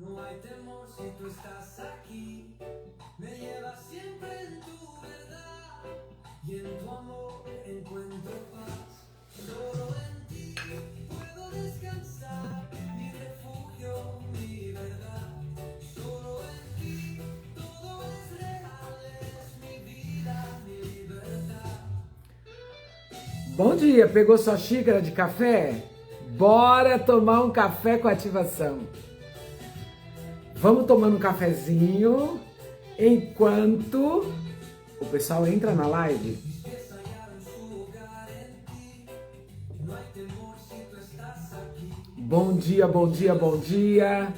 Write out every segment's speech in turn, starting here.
No hay temor si tú estás aquí, me llevas siempre en tu verdad y en tu amor encuentro paz. Solo en ti puedo descansar, mi refugio, mi verdad. Solo en ti todo es real, es mi vida, mi libertad. Bom dia, pegou sua xícara de café? Bora tomar um café com ativação. Vamos tomando um cafezinho enquanto o pessoal entra na live. Bom dia, bom dia, bom dia.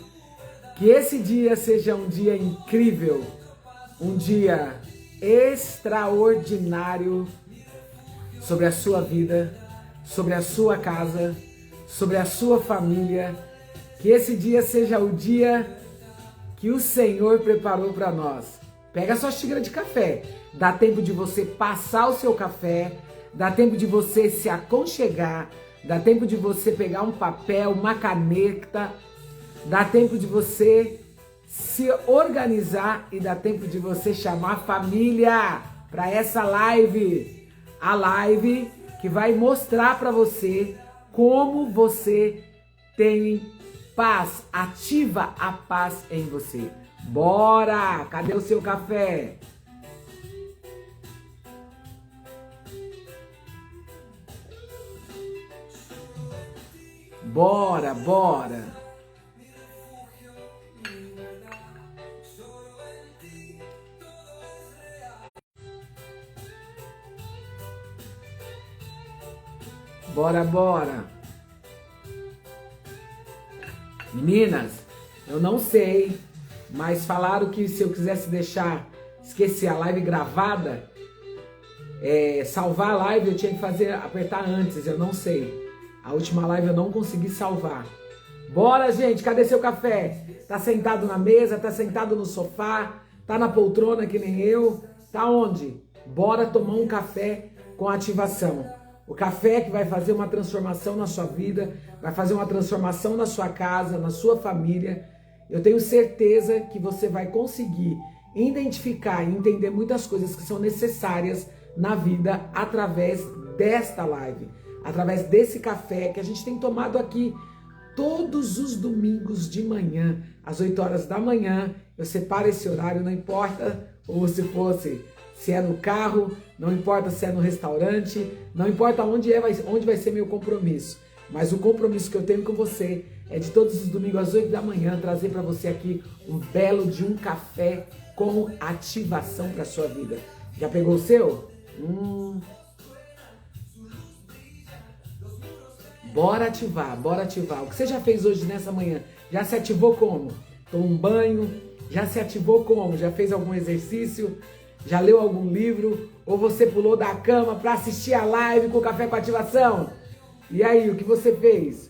Que esse dia seja um dia incrível, um dia extraordinário sobre a sua vida, sobre a sua casa, sobre a sua família. Que esse dia seja o dia que o Senhor preparou para nós. Pega a sua xícara de café. Dá tempo de você passar o seu café, dá tempo de você se aconchegar, dá tempo de você pegar um papel, uma caneta, dá tempo de você se organizar e dá tempo de você chamar a família para essa live. A live que vai mostrar para você como você tem paz, ativa a paz em você. Bora! Cadê o seu café? Bora, bora! Bora, bora! Meninas, eu não sei, mas falaram que se eu quisesse esquecer a live gravada, salvar a live eu tinha que apertar antes, eu não sei. A última live eu não consegui salvar. Bora, gente, cadê seu café? Tá sentado na mesa, tá sentado no sofá, tá na poltrona que nem eu, tá onde? Bora tomar um café com ativação. O café que vai fazer uma transformação na sua vida, vai fazer uma transformação na sua casa, na sua família. Eu tenho certeza que você vai conseguir identificar e entender muitas coisas que são necessárias na vida através desta live, através desse café que a gente tem tomado aqui todos os domingos de manhã, às 8 horas da manhã. Eu separo esse horário, não importa ou se é no carro, não importa se é no restaurante, não importa onde vai ser meu compromisso. Mas o compromisso que eu tenho com você é de todos os domingos às 8 da manhã trazer para você aqui um belo de um café com ativação para sua vida. Já pegou o seu? Bora ativar, bora ativar. O que você já fez hoje nessa manhã? Já se ativou como? Tomou um banho? Já se ativou como? Já fez algum exercício? Já leu algum livro? Ou você pulou da cama para assistir a live com Café com Ativação? E aí, o que você fez?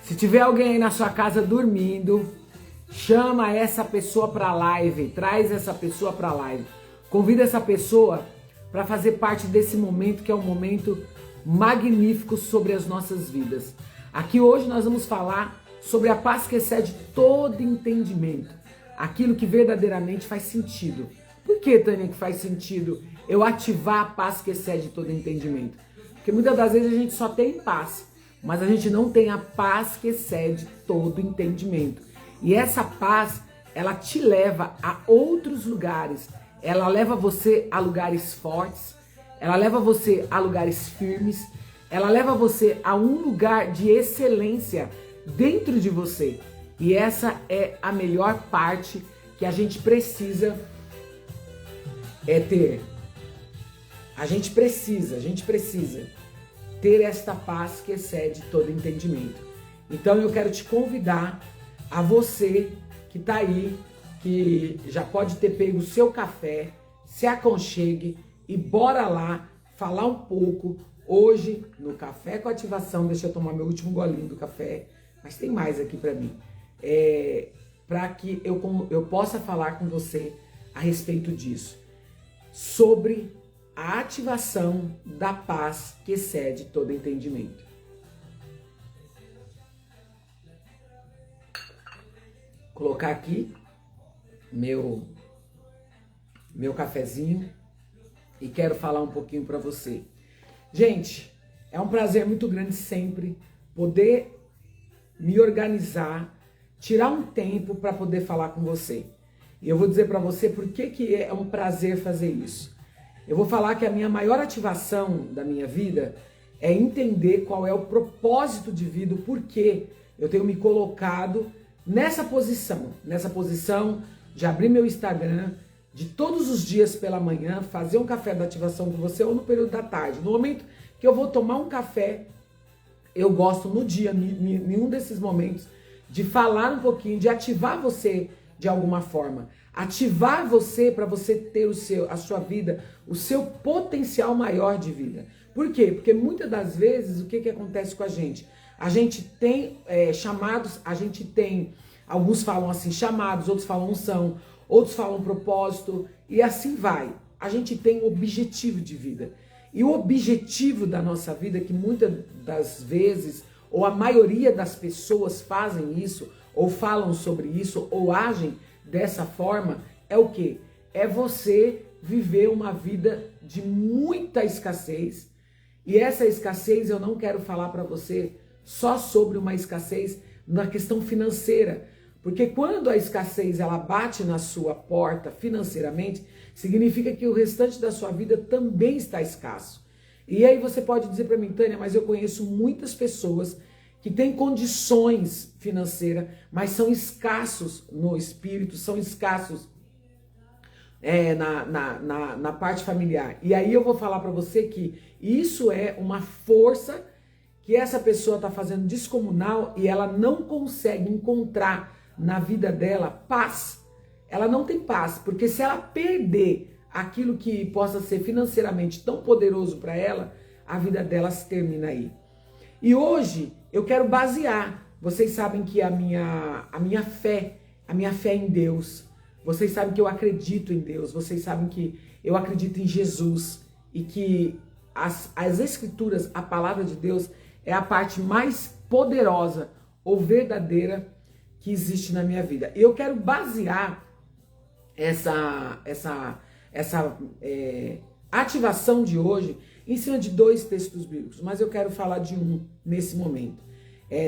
Se tiver alguém aí na sua casa dormindo, chama essa pessoa para a live, traz essa pessoa para a live. Convida essa pessoa para fazer parte desse momento que é um momento magnífico sobre as nossas vidas. Aqui hoje nós vamos falar sobre a paz que excede todo entendimento, aquilo que verdadeiramente faz sentido. Por que, Tânia, que faz sentido eu ativar a paz que excede todo entendimento? Porque muitas das vezes a gente só tem paz, mas a gente não tem a paz que excede todo entendimento. E essa paz, ela te leva a outros lugares, ela leva você a lugares fortes, ela leva você a lugares firmes, ela leva você a um lugar de excelência dentro de você. E essa é a melhor parte que a gente precisa ter. A gente precisa ter esta paz que excede todo entendimento. Então eu quero te convidar, a você que está aí, que já pode ter pego o seu café, se aconchegue e bora lá falar um pouco hoje no Café com Ativação. Deixa eu tomar meu último golinho do café, mas tem mais aqui para mim. Para que eu possa falar com você a respeito disso. Sobre a ativação da paz que excede todo entendimento. colocar aqui meu cafezinho e quero falar um pouquinho para você. Gente, é um prazer muito grande sempre poder me organizar, tirar um tempo para poder falar com você. E eu vou dizer para você por que é um prazer fazer isso. Eu vou falar que a minha maior ativação da minha vida é entender qual é o propósito de vida, o porquê eu tenho me colocado nessa posição de abrir meu Instagram, de todos os dias pela manhã fazer um café da ativação com você ou no período da tarde. No momento que eu vou tomar um café, eu gosto no dia, em um desses momentos, de falar um pouquinho, de ativar você de alguma forma. Ativar você para você ter a sua vida, o seu potencial maior de vida. Por quê? Porque muitas das vezes, o que acontece com a gente? A gente tem chamados, a gente tem, alguns falam assim, chamados, outros falam unção, outros falam propósito, e assim vai. A gente tem um objetivo de vida. E o objetivo da nossa vida, que muitas das vezes, ou a maioria das pessoas fazem isso, ou falam sobre isso, ou agem dessa forma, é o quê? É você viver uma vida de muita escassez. E essa escassez eu não quero falar para você só sobre uma escassez na questão financeira. Porque quando a escassez ela bate na sua porta financeiramente, significa que o restante da sua vida também está escasso. E aí você pode dizer para mim, Tânia, mas eu conheço muitas pessoas que têm condições financeiras, mas são escassos no espírito, são escassos na parte familiar. E aí eu vou falar para você que isso é uma força que essa pessoa está fazendo descomunal e ela não consegue encontrar na vida dela paz. Ela não tem paz, porque se ela perder aquilo que possa ser financeiramente tão poderoso para ela, a vida dela se termina aí. E hoje eu quero basear, vocês sabem que a minha fé em Deus, vocês sabem que eu acredito em Deus, vocês sabem que eu acredito em Jesus e que as escrituras, a palavra de Deus é a parte mais poderosa ou verdadeira que existe na minha vida. Eu quero basear essa ativação de hoje em cima de 2 textos bíblicos, mas eu quero falar de um nesse momento,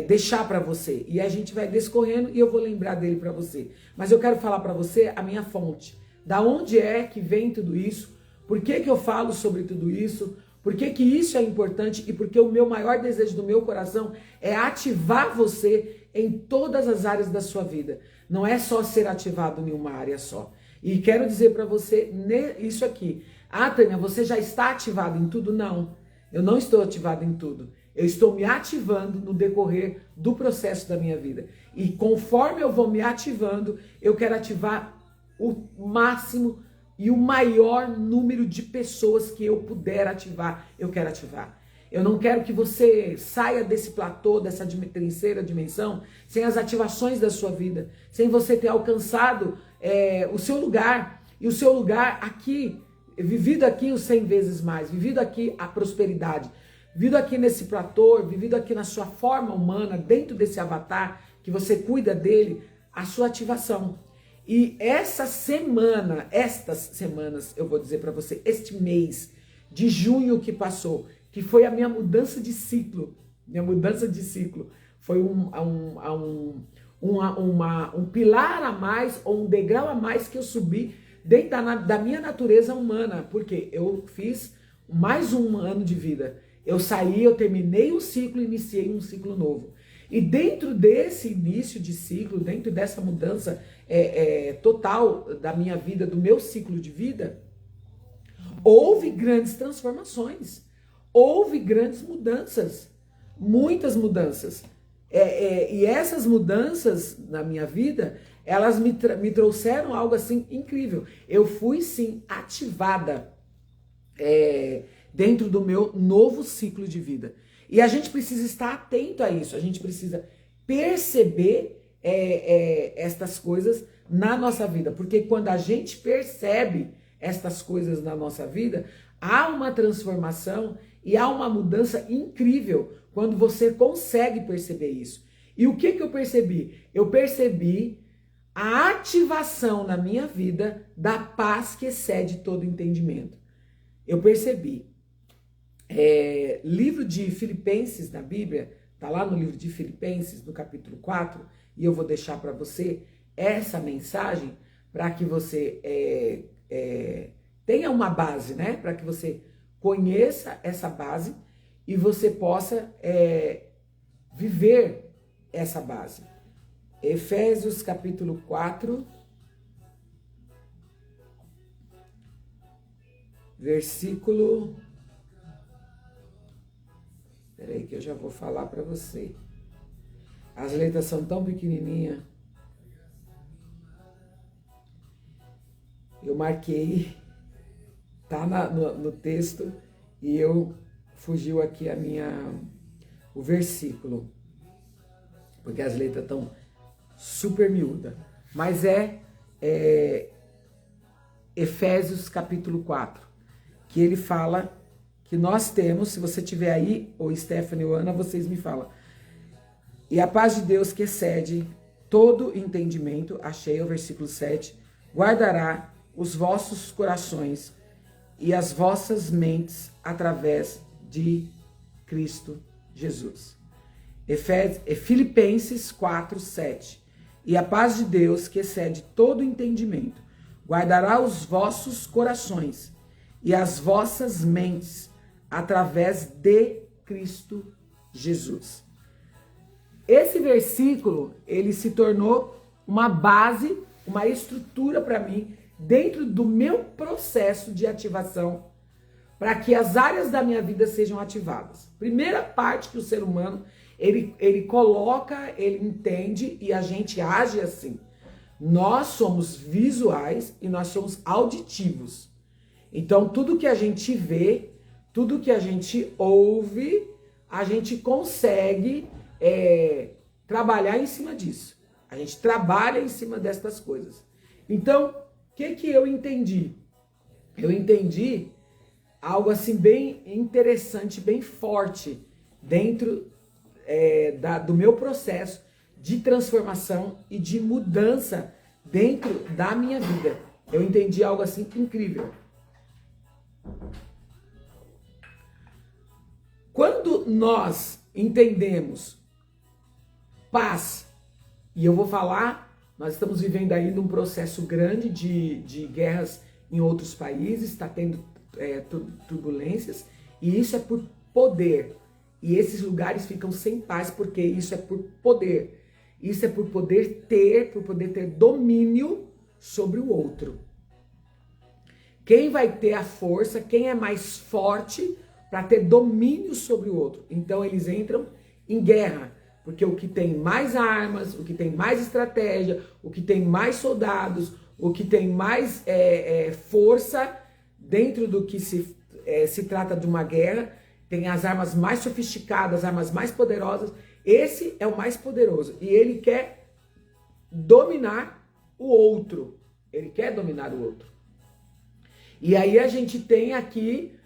deixar para você, e a gente vai descorrendo e eu vou lembrar dele para você, mas eu quero falar para você a minha fonte, da onde é que vem tudo isso, por que eu falo sobre tudo isso, por que isso é importante e porque o meu maior desejo do meu coração é ativar você em todas as áreas da sua vida, não é só ser ativado em uma área só. E quero dizer para você isso aqui. Ah, Tânia, você já está ativado em tudo? Não, eu não estou ativado em tudo. Eu estou me ativando no decorrer do processo da minha vida. E conforme eu vou me ativando, eu quero ativar o máximo e o maior número de pessoas que eu puder ativar, eu quero ativar. Eu não quero que você saia desse platô, dessa terceira dimensão, sem as ativações da sua vida, sem você ter alcançado o seu lugar. E o seu lugar aqui, vivido aqui os 100 vezes mais, vivido aqui a prosperidade, vivido aqui nesse platô, vivido aqui na sua forma humana, dentro desse avatar, que você cuida dele, a sua ativação. E estas semanas, eu vou dizer para você, este mês de junho que passou, que foi a minha mudança de ciclo, foi um pilar a mais, ou um degrau a mais que eu subi dentro da minha natureza humana, porque eu fiz mais um ano de vida. Eu saí, eu terminei um ciclo e iniciei um ciclo novo. E dentro desse início de ciclo, dentro dessa mudança total da minha vida, do meu ciclo de vida, houve grandes transformações, houve grandes mudanças, muitas mudanças. E essas mudanças na minha vida, elas me trouxeram algo assim incrível. Eu fui sim ativada dentro do meu novo ciclo de vida. E a gente precisa estar atento a isso, a gente precisa perceber estas coisas na nossa vida, porque quando a gente percebe estas coisas na nossa vida, há uma transformação e há uma mudança incrível quando você consegue perceber isso. E o que eu percebi? Eu percebi a ativação na minha vida da paz que excede todo entendimento. Eu percebi. Livro de Filipenses na Bíblia, tá lá no livro de Filipenses, no capítulo 4, e eu vou deixar para você essa mensagem para que você tenha uma base, né? Para que você conheça essa base e você possa viver essa base. Efésios capítulo 4, versículo... Peraí que eu já vou falar para você. As letras são tão pequenininhas. Eu marquei, tá no texto, e fugiu aqui o versículo, porque as letras estão super miúdas. Mas Efésios capítulo 4, que ele fala que nós temos, se você tiver aí, ou Stephanie ou Ana, vocês me falam. E a paz de Deus que excede todo entendimento, achei o versículo 7, guardará os vossos corações e as vossas mentes através de Cristo Jesus. Filipenses 4, 7. E a paz de Deus, que excede todo entendimento, guardará os vossos corações e as vossas mentes através de Cristo Jesus. Esse versículo, ele se tornou uma base, uma estrutura para mim, dentro do meu processo de ativação, para que as áreas da minha vida sejam ativadas. Primeira parte que o ser humano, ele coloca, ele entende e a gente age assim. Nós somos visuais e nós somos auditivos. Então, tudo que a gente vê, tudo que a gente ouve, a gente consegue trabalhar em cima disso. A gente trabalha em cima destas coisas. Então, o que eu entendi? Eu entendi algo assim bem interessante, bem forte dentro do meu processo de transformação e de mudança dentro da minha vida. Eu entendi algo assim incrível. Quando nós entendemos paz, e eu vou falar, nós estamos vivendo aí num processo grande de guerras em outros países, está tendo turbulências, e isso é por poder. E esses lugares ficam sem paz, porque isso é por poder. Isso é por poder ter domínio sobre o outro. Quem vai ter a força, quem é mais forte para ter domínio sobre o outro? Então eles entram em guerra, porque o que tem mais armas, o que tem mais estratégia, o que tem mais soldados, o que tem mais força dentro do que se trata de uma guerra, tem as armas mais sofisticadas, as armas mais poderosas. Esse é o mais poderoso e ele quer dominar o outro. Ele quer dominar o outro. E aí a gente tem aqui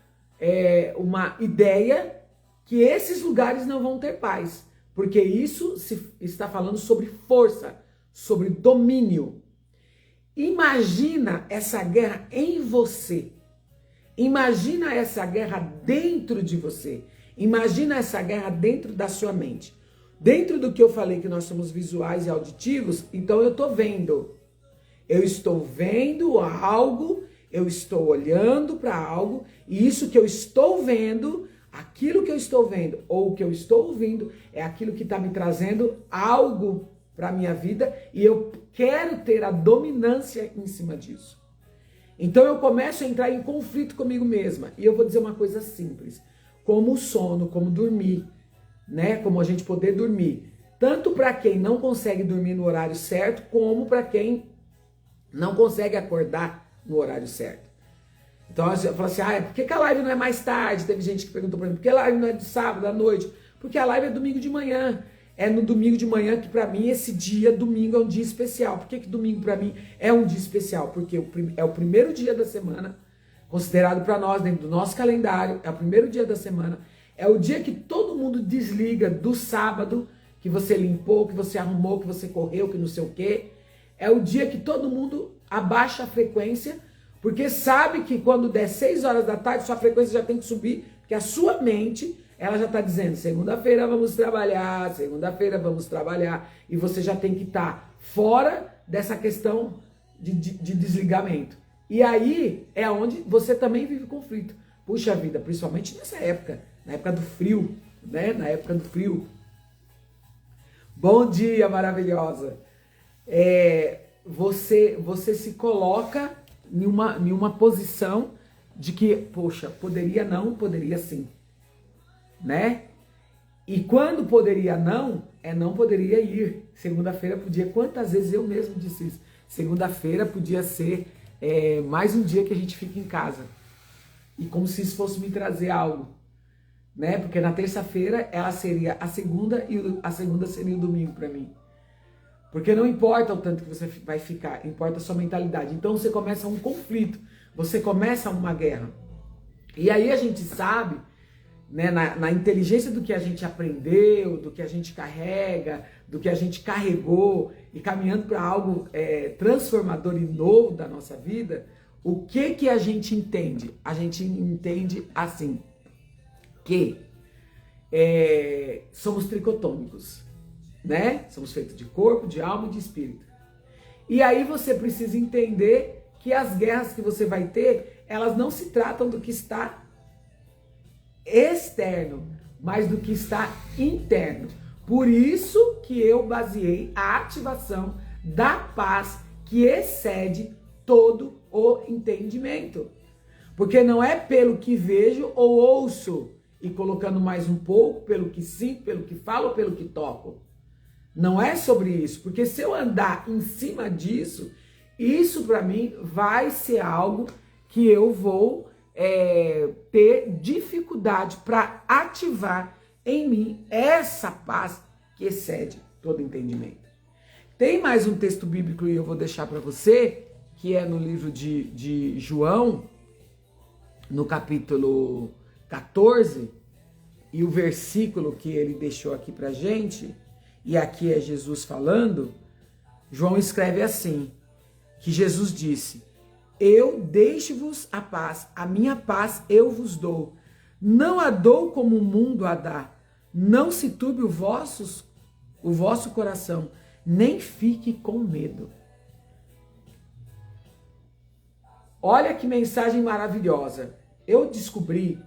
uma ideia que esses lugares não vão ter paz, porque isso se está falando sobre força, sobre domínio. Imagina essa guerra em você. Imagina essa guerra dentro de você. Imagina essa guerra dentro da sua mente. Dentro do que eu falei que nós somos visuais e auditivos, então eu estou vendo. Eu estou vendo algo, eu estou olhando para algo, e isso que eu estou vendo, aquilo que eu estou vendo, ou o que eu estou ouvindo, é aquilo que está me trazendo algo para a minha vida, e eu quero ter a dominância em cima disso. Então eu começo a entrar em conflito comigo mesma. E eu vou dizer uma coisa simples. Como o sono, como dormir, né? Como a gente poder dormir. Tanto para quem não consegue dormir no horário certo, como para quem não consegue acordar no horário certo. Então eu falo assim, por que a live não é mais tarde? Teve gente que perguntou para mim, por que a live não é de sábado à noite? Porque a live é domingo de manhã. É no domingo de manhã que para mim esse dia, domingo, é um dia especial. Por que domingo para mim é um dia especial? Porque é o primeiro dia da semana, considerado para nós dentro do nosso calendário, é o primeiro dia da semana. É o dia que todo mundo desliga do sábado, que você limpou, que você arrumou, que você correu, que não sei o quê. é o dia que todo mundo abaixa a frequência, porque sabe que quando der 6 horas da tarde, sua frequência já tem que subir, porque a sua mente, ela já está dizendo, segunda-feira vamos trabalhar, segunda-feira vamos trabalhar, e você já tem que estar fora dessa questão de desligamento. E aí é onde você também vive conflito. Puxa vida, principalmente nessa época, na época do frio, né? Na época do frio. Bom dia, maravilhosa. Você se coloca em uma posição de que, poxa, poderia não, poderia sim, né? E quando poderia não, não poderia ir. Segunda-feira podia, quantas vezes eu mesmo disse isso? Segunda-feira podia ser mais um dia que a gente fica em casa. E como se isso fosse me trazer algo, né? Porque na terça-feira ela seria a segunda e a segunda seria o domingo para mim. Porque não importa o tanto que você vai ficar, importa a sua mentalidade. Então você começa um conflito, você começa uma guerra. E aí a gente sabe, né, na inteligência do que a gente aprendeu, do que a gente carrega, do que a gente carregou e caminhando para algo transformador e novo da nossa vida, o que a gente entende? A gente entende assim, que somos tricotômicos, né? Somos feitos de corpo, de alma e de espírito. E aí você precisa entender que as guerras que você vai ter, elas não se tratam do que está externo, mas do que está interno. Por isso que eu baseei a ativação da paz que excede todo o entendimento. Porque não é pelo que vejo ou ouço, e colocando mais um pouco, pelo que sinto, pelo que falo, pelo que toco. Não é sobre isso, porque se eu andar em cima disso, isso para mim vai ser algo que eu vou ter dificuldade para ativar em mim essa paz que excede todo entendimento. Tem mais um texto bíblico e eu vou deixar para você, que é no livro de João, no capítulo 14, e o versículo que ele deixou aqui pra gente, e aqui é Jesus falando. João escreve assim, que Jesus disse: eu deixo-vos a paz, a minha paz eu vos dou. Não a dou como o mundo a dá. Não se turbe o vosso coração, nem fique com medo. Olha que mensagem maravilhosa. Eu descobri,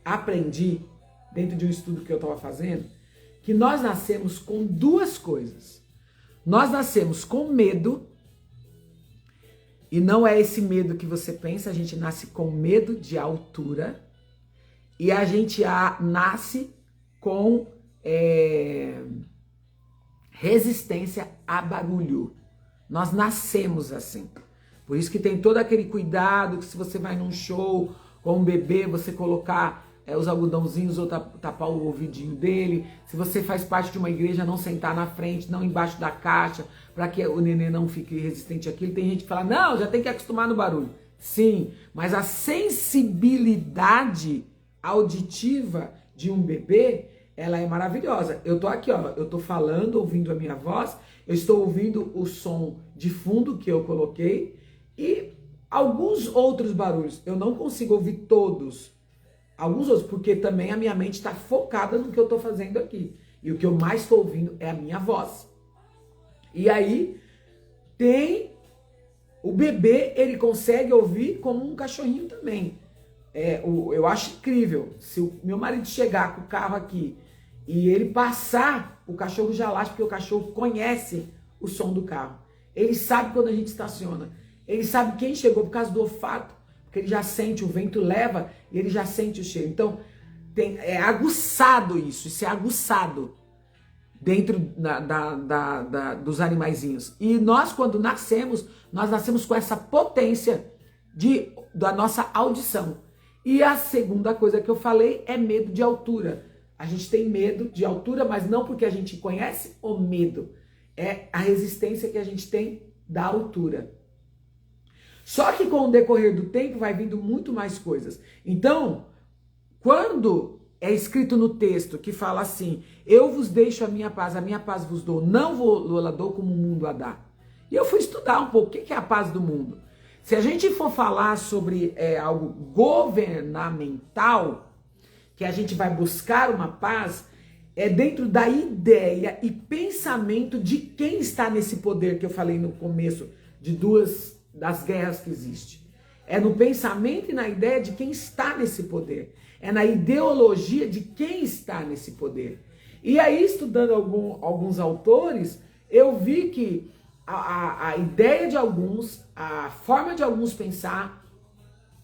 aprendi, dentro de um estudo que eu estava fazendo, que nós nascemos com duas coisas. Nós nascemos com medo, e não é esse medo que você pensa, a gente nasce com medo de altura, e a gente nasce com resistência a barulho. Nós nascemos assim. Por isso que tem todo aquele cuidado que se você vai num show com um bebê, você colocar os algodãozinhos ou tapar o ouvidinho dele. Se você faz parte de uma igreja, não sentar na frente, não embaixo da caixa, para que o neném não fique resistente àquilo. Tem gente que fala, não, já tem que acostumar no barulho. Sim, mas a sensibilidade auditiva de um bebê, ela é maravilhosa. Eu tô aqui, ó, eu tô falando, ouvindo a minha voz, eu estou ouvindo o som de fundo que eu coloquei e alguns outros barulhos. Eu não consigo ouvir todos, alguns outros, porque também a minha mente está focada no que eu tô fazendo aqui. E o que eu mais estou ouvindo é a minha voz. E aí, tem o bebê, ele consegue ouvir como um cachorrinho também. Eu acho incrível. Se o meu marido chegar com o carro aqui e ele passar, o cachorro já late, porque o cachorro conhece o som do carro. Ele sabe quando a gente estaciona. Ele sabe quem chegou por causa do olfato, porque ele já sente, o vento leva e ele já sente o cheiro. Então, é aguçado isso é aguçado dentro dos animaizinhos. E nós, quando nascemos, nós nascemos com essa potência da nossa audição. E a segunda coisa que eu falei é medo de altura. A gente tem medo de altura, mas não porque a gente conhece o medo. É a resistência que a gente tem da altura. Só que com o decorrer do tempo vai vindo muito mais coisas. Então, quando é escrito no texto que fala assim, eu vos deixo a minha paz vos dou, não vou dou como o mundo a dá. E eu fui estudar um pouco o que é a paz do mundo. Se a gente for falar sobre algo governamental, que a gente vai buscar uma paz, é dentro da ideia e pensamento de quem está nesse poder que eu falei no começo de duas das guerras que existem. É no pensamento e na ideia de quem está nesse poder. É na ideologia de quem está nesse poder. E aí, estudando alguns autores, eu vi que a ideia de alguns, a forma de alguns pensar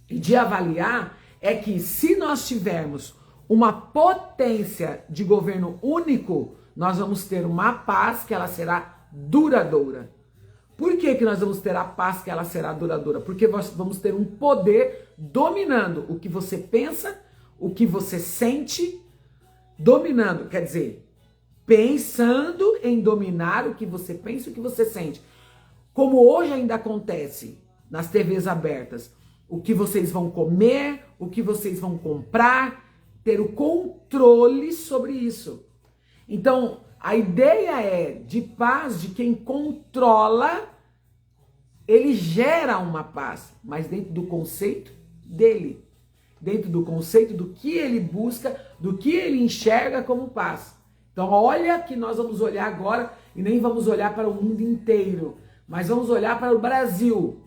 e de avaliar é que se nós tivermos uma potência de governo único, nós vamos ter uma paz que ela será duradoura. Por que nós vamos ter a paz que ela será duradoura? Porque nós vamos ter um poder dominando o que você pensa, o que você sente, dominando, quer dizer, pensando em dominar o que você pensa e o que você sente. Como hoje ainda acontece nas TVs abertas, o que vocês vão comer, o que vocês vão comprar, ter o controle sobre isso. Então, a ideia é de paz de quem controla, ele gera uma paz, mas dentro do conceito dele, dentro do conceito do que ele busca, do que ele enxerga como paz. Então, olha que nós vamos olhar agora e nem vamos olhar para o mundo inteiro, mas vamos olhar para o Brasil.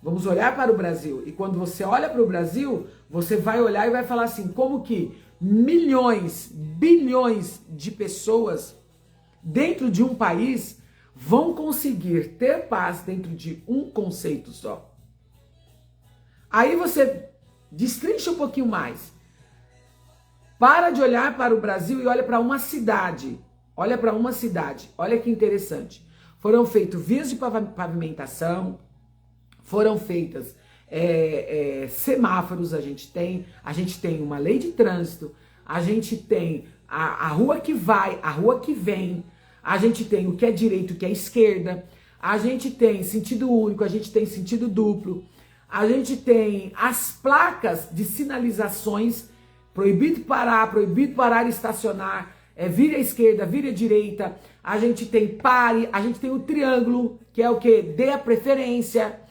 Vamos olhar para o Brasil. E quando você olha para o Brasil, você vai olhar e vai falar assim, como que milhões, bilhões de pessoas dentro de um país vão conseguir ter paz dentro de um conceito só. Aí você destrincha um pouquinho mais. Para de olhar para o Brasil e olha para uma cidade. Olha para uma cidade. Olha que interessante. Foram feitas vias de pavimentação, foram feitas semáforos, a gente tem uma lei de trânsito, a gente tem a rua que vai, a rua que vem, a gente tem o que é direito, o que é esquerda, a gente tem sentido único, a gente tem sentido duplo, a gente tem as placas de sinalizações, proibido parar e estacionar, vire à esquerda, vire à direita, a gente tem pare, a gente tem o triângulo, que é o que? Dê a preferência,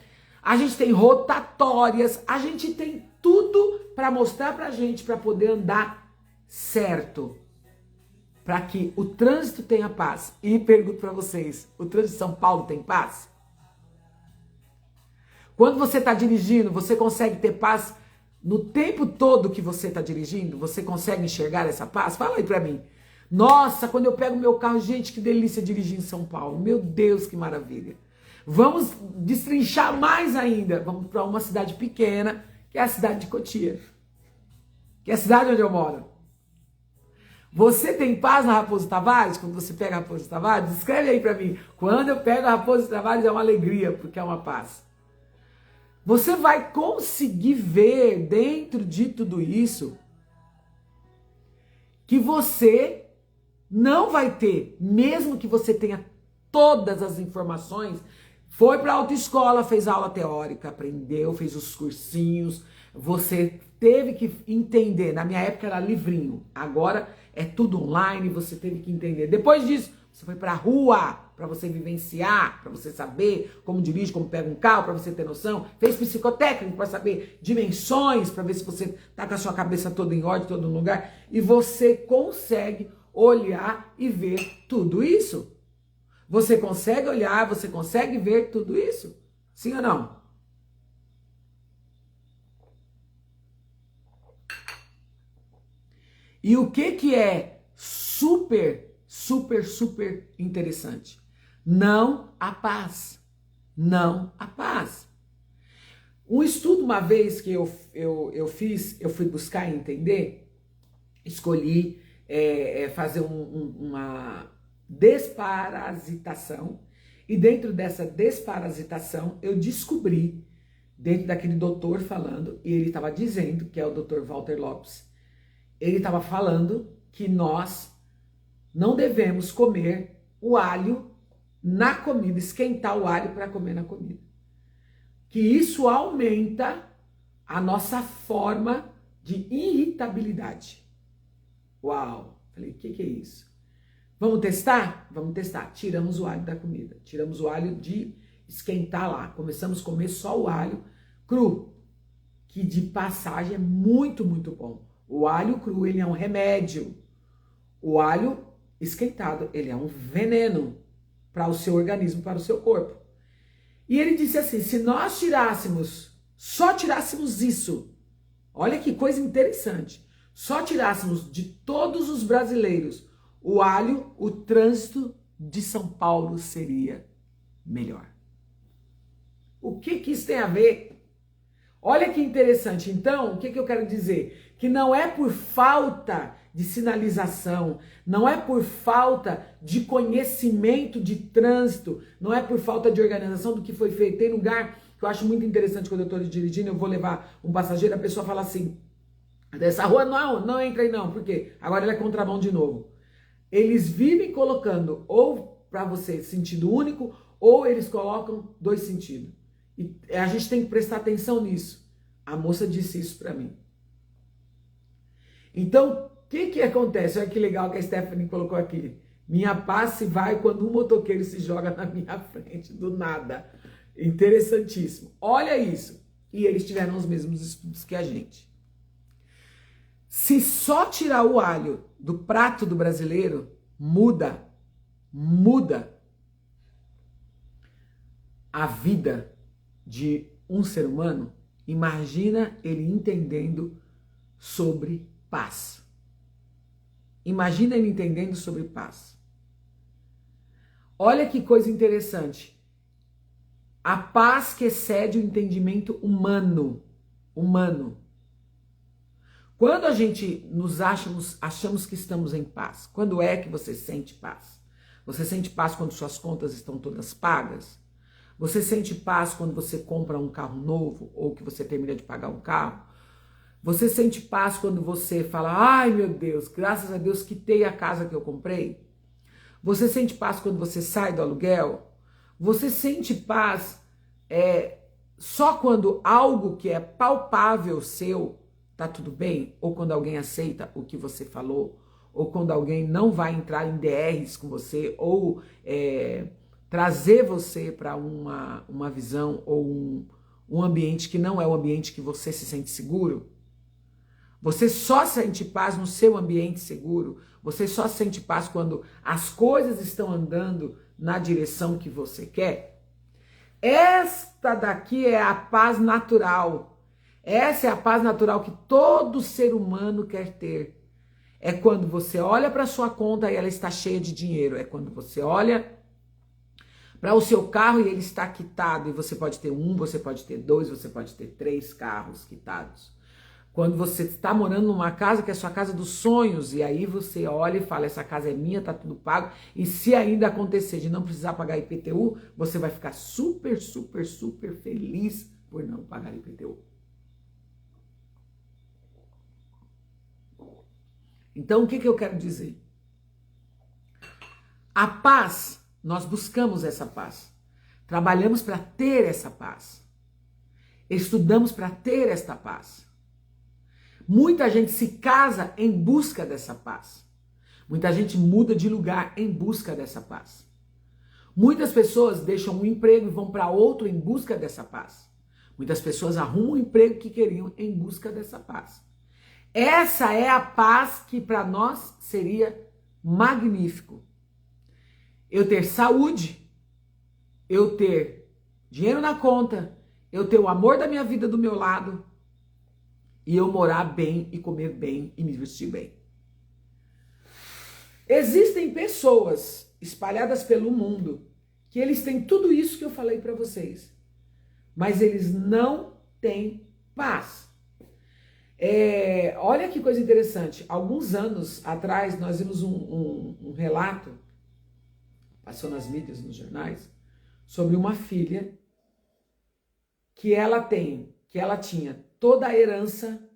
a gente tem rotatórias, a gente tem tudo para mostrar pra gente, para poder andar certo, para que o trânsito tenha paz. E pergunto para vocês, o trânsito de São Paulo tem paz? Quando você está dirigindo, você consegue ter paz no tempo todo que você está dirigindo? Você consegue enxergar essa paz? Fala aí para mim. Nossa, quando eu pego meu carro, gente, que delícia dirigir em São Paulo. Meu Deus, que maravilha. Vamos destrinchar mais ainda. Vamos para uma cidade pequena, que é a cidade de Cotia. Que é a cidade onde eu moro. Você tem paz na Raposo Tavares? Quando você pega a Raposo Tavares? Escreve aí para mim. Quando eu pego a Raposo Tavares é uma alegria, porque é uma paz. Você vai conseguir ver dentro de tudo isso que você não vai ter, mesmo que você tenha todas as informações, foi para a autoescola, fez aula teórica, aprendeu, fez os cursinhos, você teve que entender. Na minha época era livrinho, agora é tudo online, você teve que entender. Depois disso, você foi para a rua, para você vivenciar, para você saber como dirige, como pega um carro, para você ter noção. Fez psicotécnico para saber dimensões, para ver se você tá com a sua cabeça toda em ordem, todo no lugar. E você consegue olhar e ver tudo isso. Você consegue olhar, você consegue ver tudo isso? Sim ou não? E o que é super interessante? Não a paz. Não a paz. Um estudo uma vez que eu fiz, eu fui buscar entender, escolhi fazer uma desparasitação, e dentro dessa desparasitação eu descobri, dentro daquele doutor falando, e ele estava dizendo, que é o Dr. Walter Lopes, ele estava falando que nós não devemos comer o alho na comida, esquentar o alho para comer na comida. Que isso aumenta a nossa forma de irritabilidade. Uau! Falei, o que é isso? Vamos testar? Vamos testar. Tiramos o alho da comida. Tiramos o alho de esquentar lá. Começamos a comer só o alho cru, que de passagem é muito, muito bom. O alho cru, ele é um remédio. O alho esquentado, ele é um veneno para o seu organismo, para o seu corpo. E ele disse assim, se nós só tirássemos isso, olha que coisa interessante, só tirássemos de todos os brasileiros o alho, o trânsito de São Paulo seria melhor. O que isso tem a ver? Olha que interessante. Então, o que eu quero dizer? Que não é por falta de sinalização, não é por falta de conhecimento de trânsito, não é por falta de organização do que foi feito. Tem lugar que eu acho muito interessante quando eu estou dirigindo, eu vou levar um passageiro, a pessoa fala assim, dessa rua não entra aí não, por quê? Agora ela é contramão de novo. Eles vivem colocando ou para você sentido único, ou eles colocam dois sentidos. E a gente tem que prestar atenção nisso. A moça disse isso para mim. Então, o que acontece? Olha que legal que a Stephanie colocou aqui. Minha paz se vai quando um motoqueiro se joga na minha frente, do nada. Interessantíssimo. Olha isso. E eles tiveram os mesmos estudos que a gente. Se só tirar o alho do prato do brasileiro, muda a vida de um ser humano. Imagina ele entendendo sobre paz. Imagina ele entendendo sobre paz. Olha que coisa interessante. A paz que excede o entendimento humano. Quando a gente achamos que estamos em paz, quando é que você sente paz? Você sente paz quando suas contas estão todas pagas? Você sente paz quando você compra um carro novo ou que você termina de pagar um carro? Você sente paz quando você fala, ai meu Deus, graças a Deus quitei a casa que eu comprei? Você sente paz quando você sai do aluguel? Você sente paz só quando algo que é palpável seu tá tudo bem? Ou quando alguém aceita o que você falou? Ou quando alguém não vai entrar em DRs com você? Ou trazer você para uma visão ou um ambiente que não é o ambiente que você se sente seguro? Você só sente paz no seu ambiente seguro? Você só sente paz quando as coisas estão andando na direção que você quer? Esta daqui é a paz natural. Essa é a paz natural que todo ser humano quer ter. É quando você olha para sua conta e ela está cheia de dinheiro. É quando você olha para o seu carro e ele está quitado. E você pode ter um, você pode ter dois, você pode ter 3 carros quitados. Quando você está morando numa casa que é a sua casa dos sonhos, e aí você olha e fala, essa casa é minha, tá tudo pago, e se ainda acontecer de não precisar pagar IPTU, você vai ficar super, super, super feliz por não pagar IPTU. Então, o que eu quero dizer? A paz, nós buscamos essa paz. Trabalhamos para ter essa paz. Estudamos para ter esta paz. Muita gente se casa em busca dessa paz. Muita gente muda de lugar em busca dessa paz. Muitas pessoas deixam um emprego e vão para outro em busca dessa paz. Muitas pessoas arrumam o emprego que queriam em busca dessa paz. Essa é a paz que para nós seria magnífico. Eu ter saúde, eu ter dinheiro na conta, eu ter o amor da minha vida do meu lado, e eu morar bem e comer bem e me vestir bem. Existem pessoas espalhadas pelo mundo que eles têm tudo isso que eu falei para vocês, mas eles não têm paz. Olha que coisa interessante. Alguns anos atrás nós vimos um relato, passou nas mídias, nos jornais, sobre uma filha que ela tinha toda a herança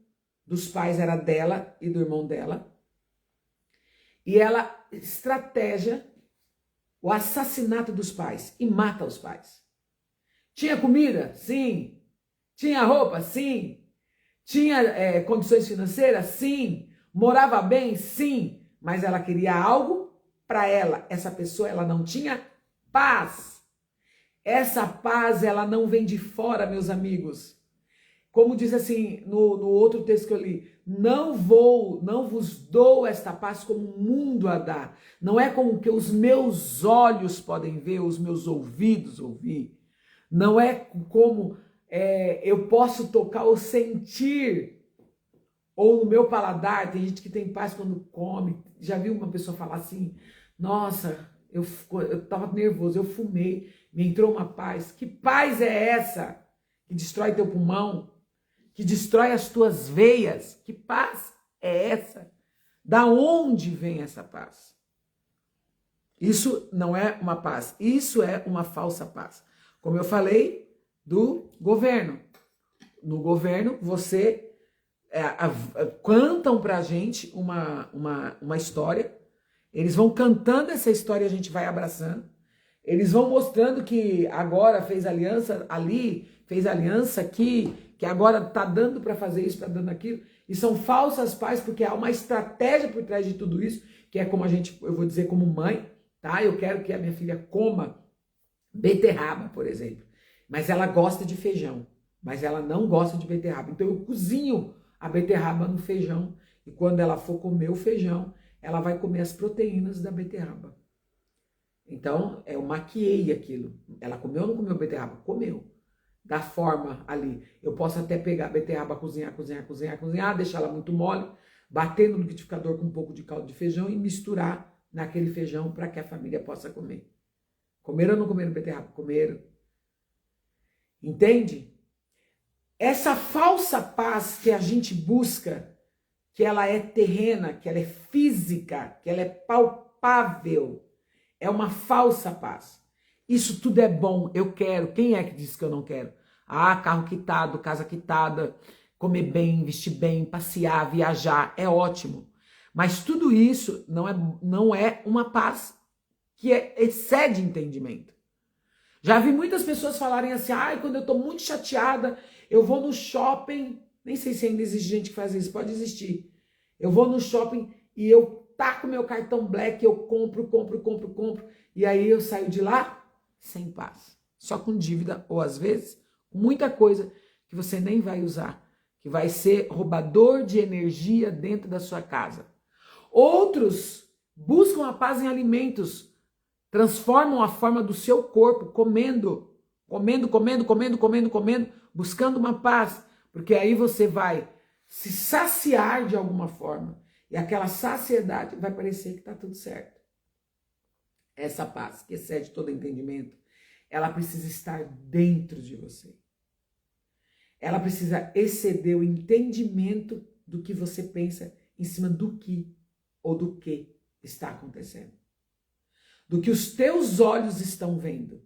dos pais, era dela e do irmão dela. E ela estratégia o assassinato dos pais e mata os pais. Tinha comida? Sim. Tinha roupa? Sim. Tinha condições financeiras? Sim. Morava bem? Sim. Mas ela queria algo para ela, essa pessoa, ela não tinha paz. Essa paz, ela não vem de fora, meus amigos. Como diz assim no outro texto que eu li, não vos dou esta paz como o mundo a dá. Não é como que os meus olhos podem ver, os meus ouvidos ouvir. Não é como eu posso tocar ou sentir, ou no meu paladar. Tem gente que tem paz quando come. Já viu uma pessoa falar assim, nossa, eu tava nervoso, eu fumei, me entrou uma paz. Que paz é essa que destrói teu pulmão? Que destrói as tuas veias? Que paz é essa? Da onde vem essa paz? Isso não é uma paz, isso é uma falsa paz. Como eu falei do governo. No governo, você cantam pra gente uma história, eles vão cantando essa história e a gente vai abraçando. Eles vão mostrando que agora fez aliança ali, fez aliança aqui, que agora tá dando para fazer isso, tá dando aquilo. E são falsas pazes, porque há uma estratégia por trás de tudo isso, que é como eu vou dizer como mãe, tá? Eu quero que a minha filha coma beterraba, por exemplo. Mas ela gosta de feijão, mas ela não gosta de beterraba. Então eu cozinho a beterraba no feijão, e quando ela for comer o feijão, ela vai comer as proteínas da beterraba. Então, eu maquiei aquilo. Ela comeu ou não comeu beterraba? Comeu. Da forma ali. Eu posso até pegar a beterraba, cozinhar, deixar ela muito mole, bater no liquidificador com um pouco de caldo de feijão e misturar naquele feijão para que a família possa comer. Comeram ou não comeram beterraba? Comeram. Entende? Essa falsa paz que a gente busca, que ela é terrena, que ela é física, que ela é palpável, é uma falsa paz. Isso tudo é bom, eu quero. Quem é que diz que eu não quero? Ah, carro quitado, casa quitada, comer bem, vestir bem, passear, viajar, é ótimo. Mas tudo isso não é uma paz que excede entendimento. Já vi muitas pessoas falarem assim, quando eu estou muito chateada, eu vou no shopping, nem sei se ainda existe gente que faz isso, pode existir. Eu vou no shopping e eu taco meu cartão Black, eu compro, e aí eu saio de lá sem paz. Só com dívida, ou às vezes, muita coisa que você nem vai usar, que vai ser roubador de energia dentro da sua casa. Outros buscam a paz em alimentos, transformam a forma do seu corpo, comendo, buscando uma paz, porque aí você vai se saciar de alguma forma, e aquela saciedade vai parecer que está tudo certo. Essa paz, que excede todo entendimento, ela precisa estar dentro de você. Ela precisa exceder o entendimento do que você pensa em cima do que ou do que está acontecendo. Do que os teus olhos estão vendo,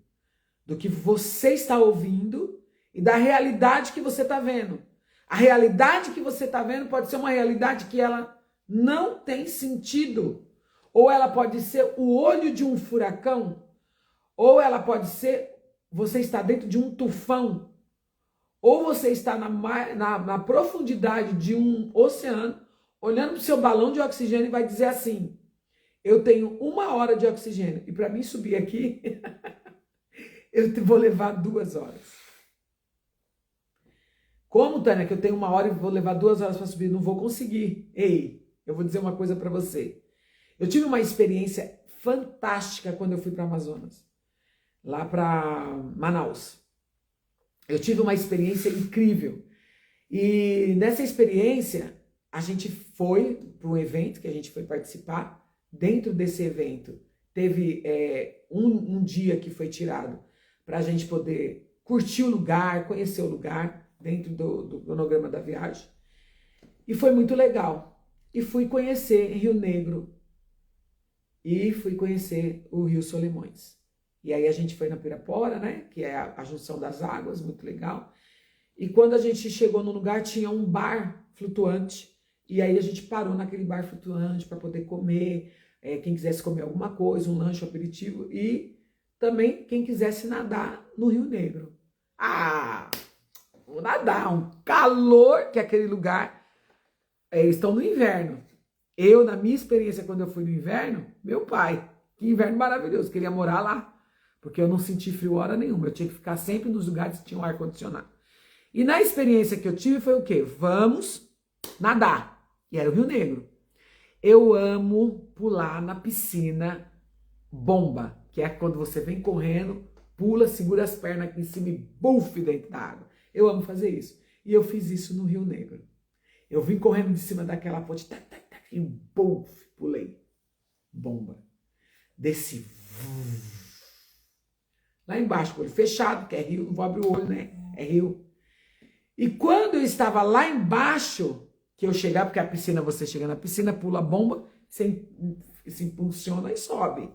do que você está ouvindo e da realidade que você está vendo. A realidade que você está vendo pode ser uma realidade que ela não tem sentido. Ou ela pode ser o olho de um furacão, ou ela pode ser você está dentro de um tufão, ou você está na profundidade de um oceano, olhando para o seu balão de oxigênio e vai dizer assim, eu tenho 1 hora de oxigênio, e para mim subir aqui, eu vou levar 2 horas. Como, Tânia, que eu tenho 1 hora e vou levar 2 horas para subir? Não vou conseguir. Ei, eu vou dizer uma coisa para você. Eu tive uma experiência fantástica quando eu fui para Amazonas, lá para Manaus. Eu tive uma experiência incrível. E nessa experiência, a gente foi para um evento que a gente foi participar. Dentro desse evento, teve um dia que foi tirado para a gente poder curtir o lugar, conhecer o lugar, dentro do cronograma da viagem. E foi muito legal. E fui conhecer Rio Negro. E fui conhecer o Rio Solimões. E aí a gente foi na Pirapora, né? Que é a junção das águas, muito legal. E quando a gente chegou no lugar, tinha um bar flutuante. E aí a gente parou naquele bar flutuante para poder comer. Quem quisesse comer alguma coisa, um lanche, um aperitivo. E também quem quisesse nadar no Rio Negro. Vou nadar, um calor que aquele lugar. Eles estão no inverno. Eu, na minha experiência, quando eu fui no inverno, meu pai, Que inverno maravilhoso, queria morar lá. Porque eu não senti frio hora nenhuma, eu tinha que ficar sempre nos lugares que tinham ar-condicionado. E na experiência que eu tive foi o quê? Vamos nadar. E era o Rio Negro. Eu amo pular na piscina bomba, que é quando você vem correndo, pula, segura as pernas aqui em cima e buf dentro da água. Eu amo fazer isso. E eu fiz isso no Rio Negro. Eu vim correndo de cima daquela ponte, e buf, pulei. Bomba. Desci. Lá embaixo, com o olho fechado, que é rio, não vou abrir o olho, né? É rio. E quando eu estava lá embaixo, que eu chegava, porque a piscina, você chega na piscina, pula a bomba, você se impulsiona e sobe,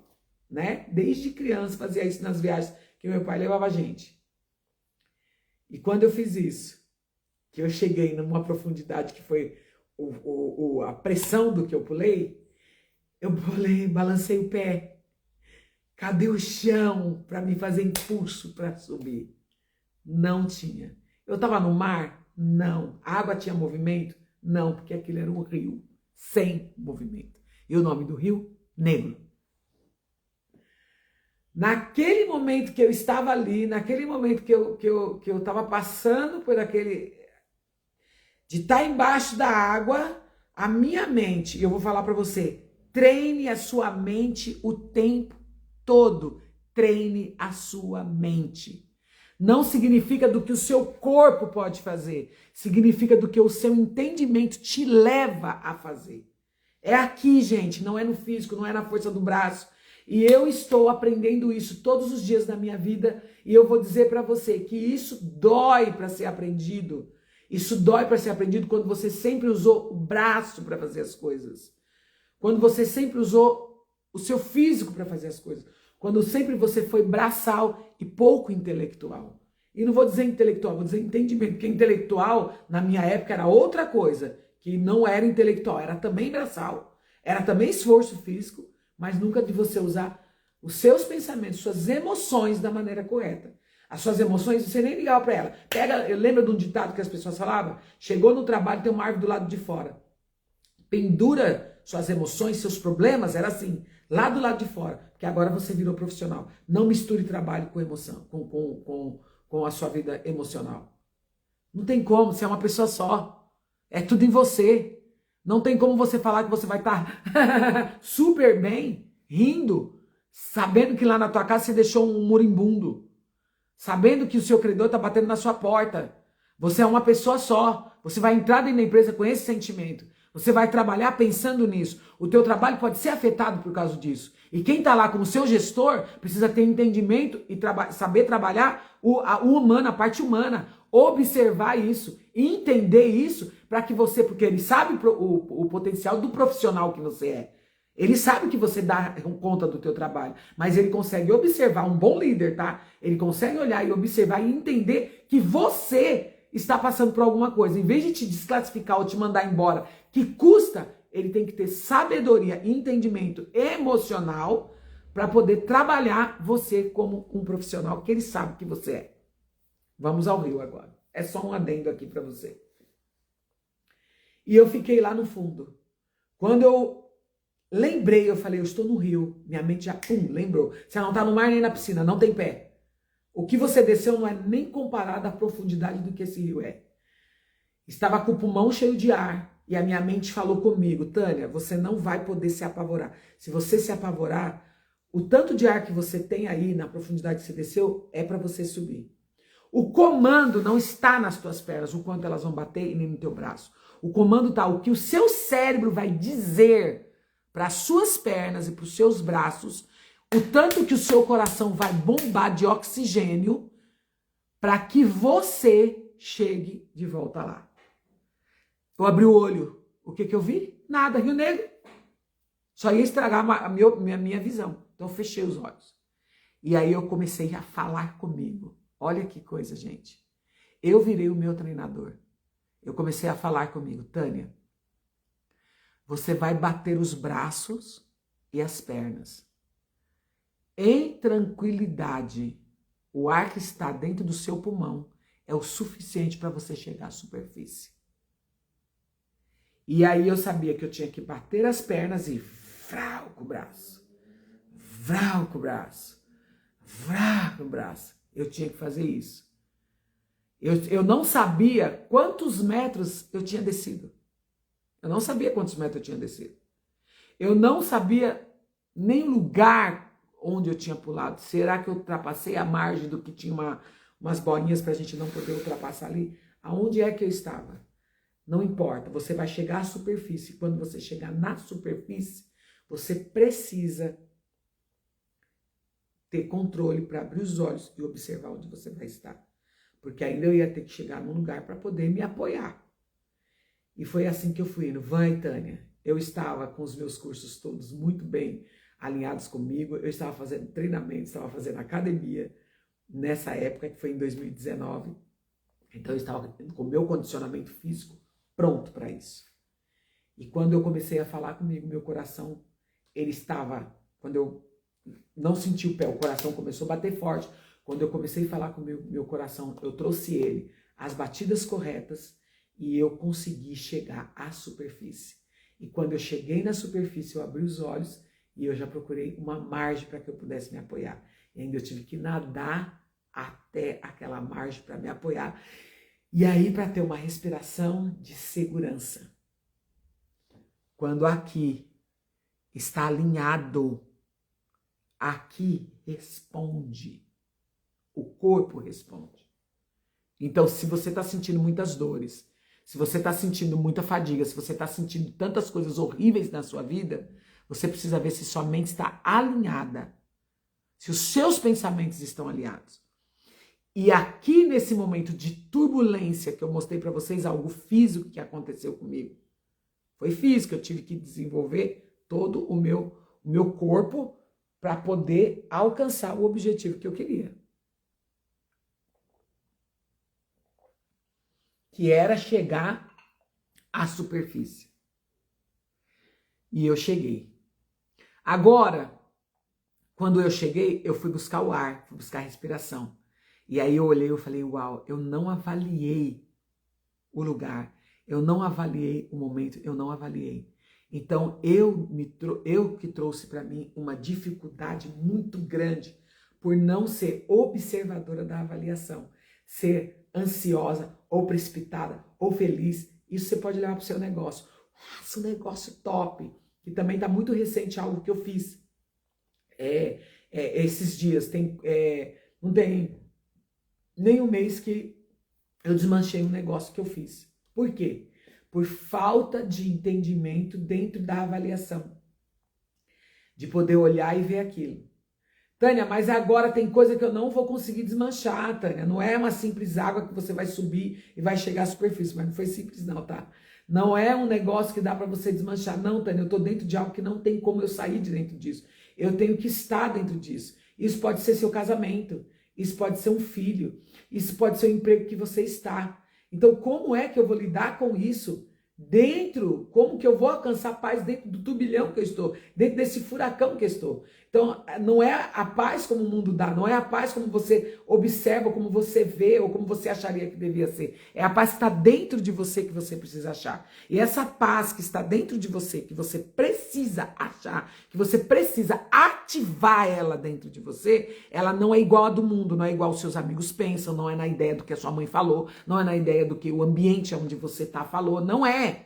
né? Desde criança fazia isso nas viagens que meu pai levava a gente. E quando eu fiz isso, que eu cheguei numa profundidade que foi a pressão do que eu pulei, balancei o pé. Cadê o chão para me fazer impulso para subir? Não tinha. Eu estava no mar? Não. A água tinha movimento? Não, porque aquilo era um rio sem movimento. E o nome do rio? Negro. Naquele momento que eu estava ali, naquele momento que eu estava passando por aquele... de estar embaixo da água, a minha mente, eu vou falar para você, treine a sua mente o tempo todo. Treine a sua mente. Não significa do que o seu corpo pode fazer, significa do que o seu entendimento te leva a fazer. É aqui, gente, não é no físico, não é na força do braço. E eu estou aprendendo isso todos os dias da minha vida e eu vou dizer para você que isso dói para ser aprendido. Isso dói para ser aprendido quando você sempre usou o braço para fazer as coisas. Quando você sempre usou o seu físico para fazer as coisas. Quando sempre você foi braçal e pouco intelectual. E não vou dizer intelectual, vou dizer entendimento. Porque intelectual, na minha época, era outra coisa. Que não era intelectual, era também braçal. Era também esforço físico, mas nunca de você usar os seus pensamentos, suas emoções da maneira correta. As suas emoções, você nem ligava para ela. Eu lembro de um ditado que as pessoas falavam? Chegou no trabalho, tem uma árvore do lado de fora. Pendura suas emoções, seus problemas, era assim, lá do lado de fora. Porque agora você virou profissional. Não misture trabalho com emoção, com a sua vida emocional. Não tem como, você é uma pessoa só. É tudo em você. Não tem como você falar que você vai estar super bem, rindo, sabendo que lá na tua casa você deixou um moribundo. Sabendo que o seu credor está batendo na sua porta. Você é uma pessoa só. Você vai entrar dentro da empresa com esse sentimento. Você vai trabalhar pensando nisso. O teu trabalho pode ser afetado por causa disso. E quem está lá como seu gestor precisa ter entendimento e saber trabalhar a humano, a parte humana. Observar isso, entender isso, para que você, porque ele sabe o potencial do profissional que você é. Ele sabe que você dá conta do teu trabalho, mas ele consegue observar, um bom líder, tá? Ele consegue olhar e observar e entender que você está passando por alguma coisa. Em vez de te desclassificar ou te mandar embora, que custa, ele tem que ter sabedoria e entendimento emocional para poder trabalhar você como um profissional que ele sabe que você é. Vamos ao rio agora. É só um adendo aqui para você. E eu fiquei lá no fundo. Quando eu lembrei, eu falei, eu estou no rio. Minha mente já, lembrou. Você não está no mar nem na piscina, não tem pé. O que você desceu não é nem comparado à profundidade do que esse rio é. Estava com o pulmão cheio de ar. E a minha mente falou comigo, Tânia, você não vai poder se apavorar. Se você se apavorar, o tanto de ar que você tem aí na profundidade que você desceu é para você subir. O comando não está nas tuas pernas, o quanto elas vão bater e nem no teu braço. O comando está o que o seu cérebro vai dizer para as suas pernas e para os seus braços, o tanto que o seu coração vai bombar de oxigênio para que você chegue de volta lá. Eu abri o olho, o que eu vi? Nada, Rio Negro. Só ia estragar a minha visão. Então eu fechei os olhos. E aí eu comecei a falar comigo. Olha que coisa, gente. Eu virei o meu treinador. Eu comecei a falar comigo, Tânia, você vai bater os braços e as pernas. Em tranquilidade, o ar que está dentro do seu pulmão é o suficiente para você chegar à superfície. E aí eu sabia que eu tinha que bater as pernas e frau com o braço. vrau com o braço, vrau com o braço. Eu tinha que fazer isso. Eu não sabia quantos metros eu tinha descido. Eu não sabia quantos metros eu tinha descido. Eu não sabia nem o lugar onde eu tinha pulado. Será que eu ultrapassei a margem do que tinha umas bolinhas para a gente não poder ultrapassar ali? Aonde é que eu estava? Não importa, você vai chegar à superfície. Quando você chegar na superfície, você precisa ter controle para abrir os olhos e observar onde você vai estar. Porque ainda eu ia ter que chegar num lugar para poder me apoiar. E foi assim que eu fui indo. Vai, Tânia. Eu estava com os meus cursos todos muito bem alinhados comigo. Eu estava fazendo treinamento, estava fazendo academia nessa época, que foi em 2019. Então eu estava com o meu condicionamento físico pronto para isso. E quando eu comecei a falar comigo, meu coração, ele estava, quando eu não senti o pé, o coração começou a bater forte. Quando eu comecei a falar com o meu coração, eu trouxe ele às batidas corretas e eu consegui chegar à superfície. E quando eu cheguei na superfície, eu abri os olhos e eu já procurei uma margem para que eu pudesse me apoiar. E ainda eu tive que nadar até aquela margem para me apoiar. E aí, para ter uma respiração de segurança. Quando aqui está alinhado, aqui responde. O corpo responde. Então, se você está sentindo muitas dores, se você está sentindo muita fadiga, se você está sentindo tantas coisas horríveis na sua vida, você precisa ver se sua mente está alinhada, se os seus pensamentos estão alinhados. E aqui nesse momento de turbulência que eu mostrei para vocês, algo físico que aconteceu comigo. Foi físico, eu tive que desenvolver todo o meu corpo para poder alcançar o objetivo que eu queria. Que era chegar à superfície. E eu cheguei. Agora, quando eu cheguei, eu fui buscar o ar, fui buscar a respiração. E aí eu olhei e falei, uau, eu não avaliei o lugar, eu não avaliei o momento, eu não avaliei. Então, eu que trouxe para mim uma dificuldade muito grande por não ser observadora da avaliação, ser ansiosa, ou precipitada, ou feliz. Isso você pode levar para o seu negócio. Nossa, um negócio top, que também está muito recente, algo que eu fiz esses dias. Não tem nem um mês que eu desmanchei um negócio que eu fiz. Por quê? Por falta de entendimento dentro da avaliação. De poder olhar e ver aquilo. Tânia, mas agora tem coisa que eu não vou conseguir desmanchar, Tânia. Não é uma simples água que você vai subir e vai chegar à superfície. Mas não foi simples não, tá? Não é um negócio que dá para você desmanchar. Não, Tânia, eu tô dentro de algo que não tem como eu sair de dentro disso. Eu tenho que estar dentro disso. Isso pode ser seu casamento. Isso pode ser um filho. Isso pode ser o emprego que você está. Então, como é que eu vou lidar com isso dentro? Como que eu vou alcançar paz dentro do turbilhão que eu estou? Dentro desse furacão que eu estou? Então, não é a paz como o mundo dá, não é a paz como você observa, como você vê, ou como você acharia que devia ser. É a paz que está dentro de você que você precisa achar. E essa paz que está dentro de você, que você precisa achar, que você precisa ativar ela dentro de você, ela não é igual a do mundo, não é igual aos seus amigos pensam, não é na ideia do que a sua mãe falou, não é na ideia do que o ambiente onde você está falou, não é.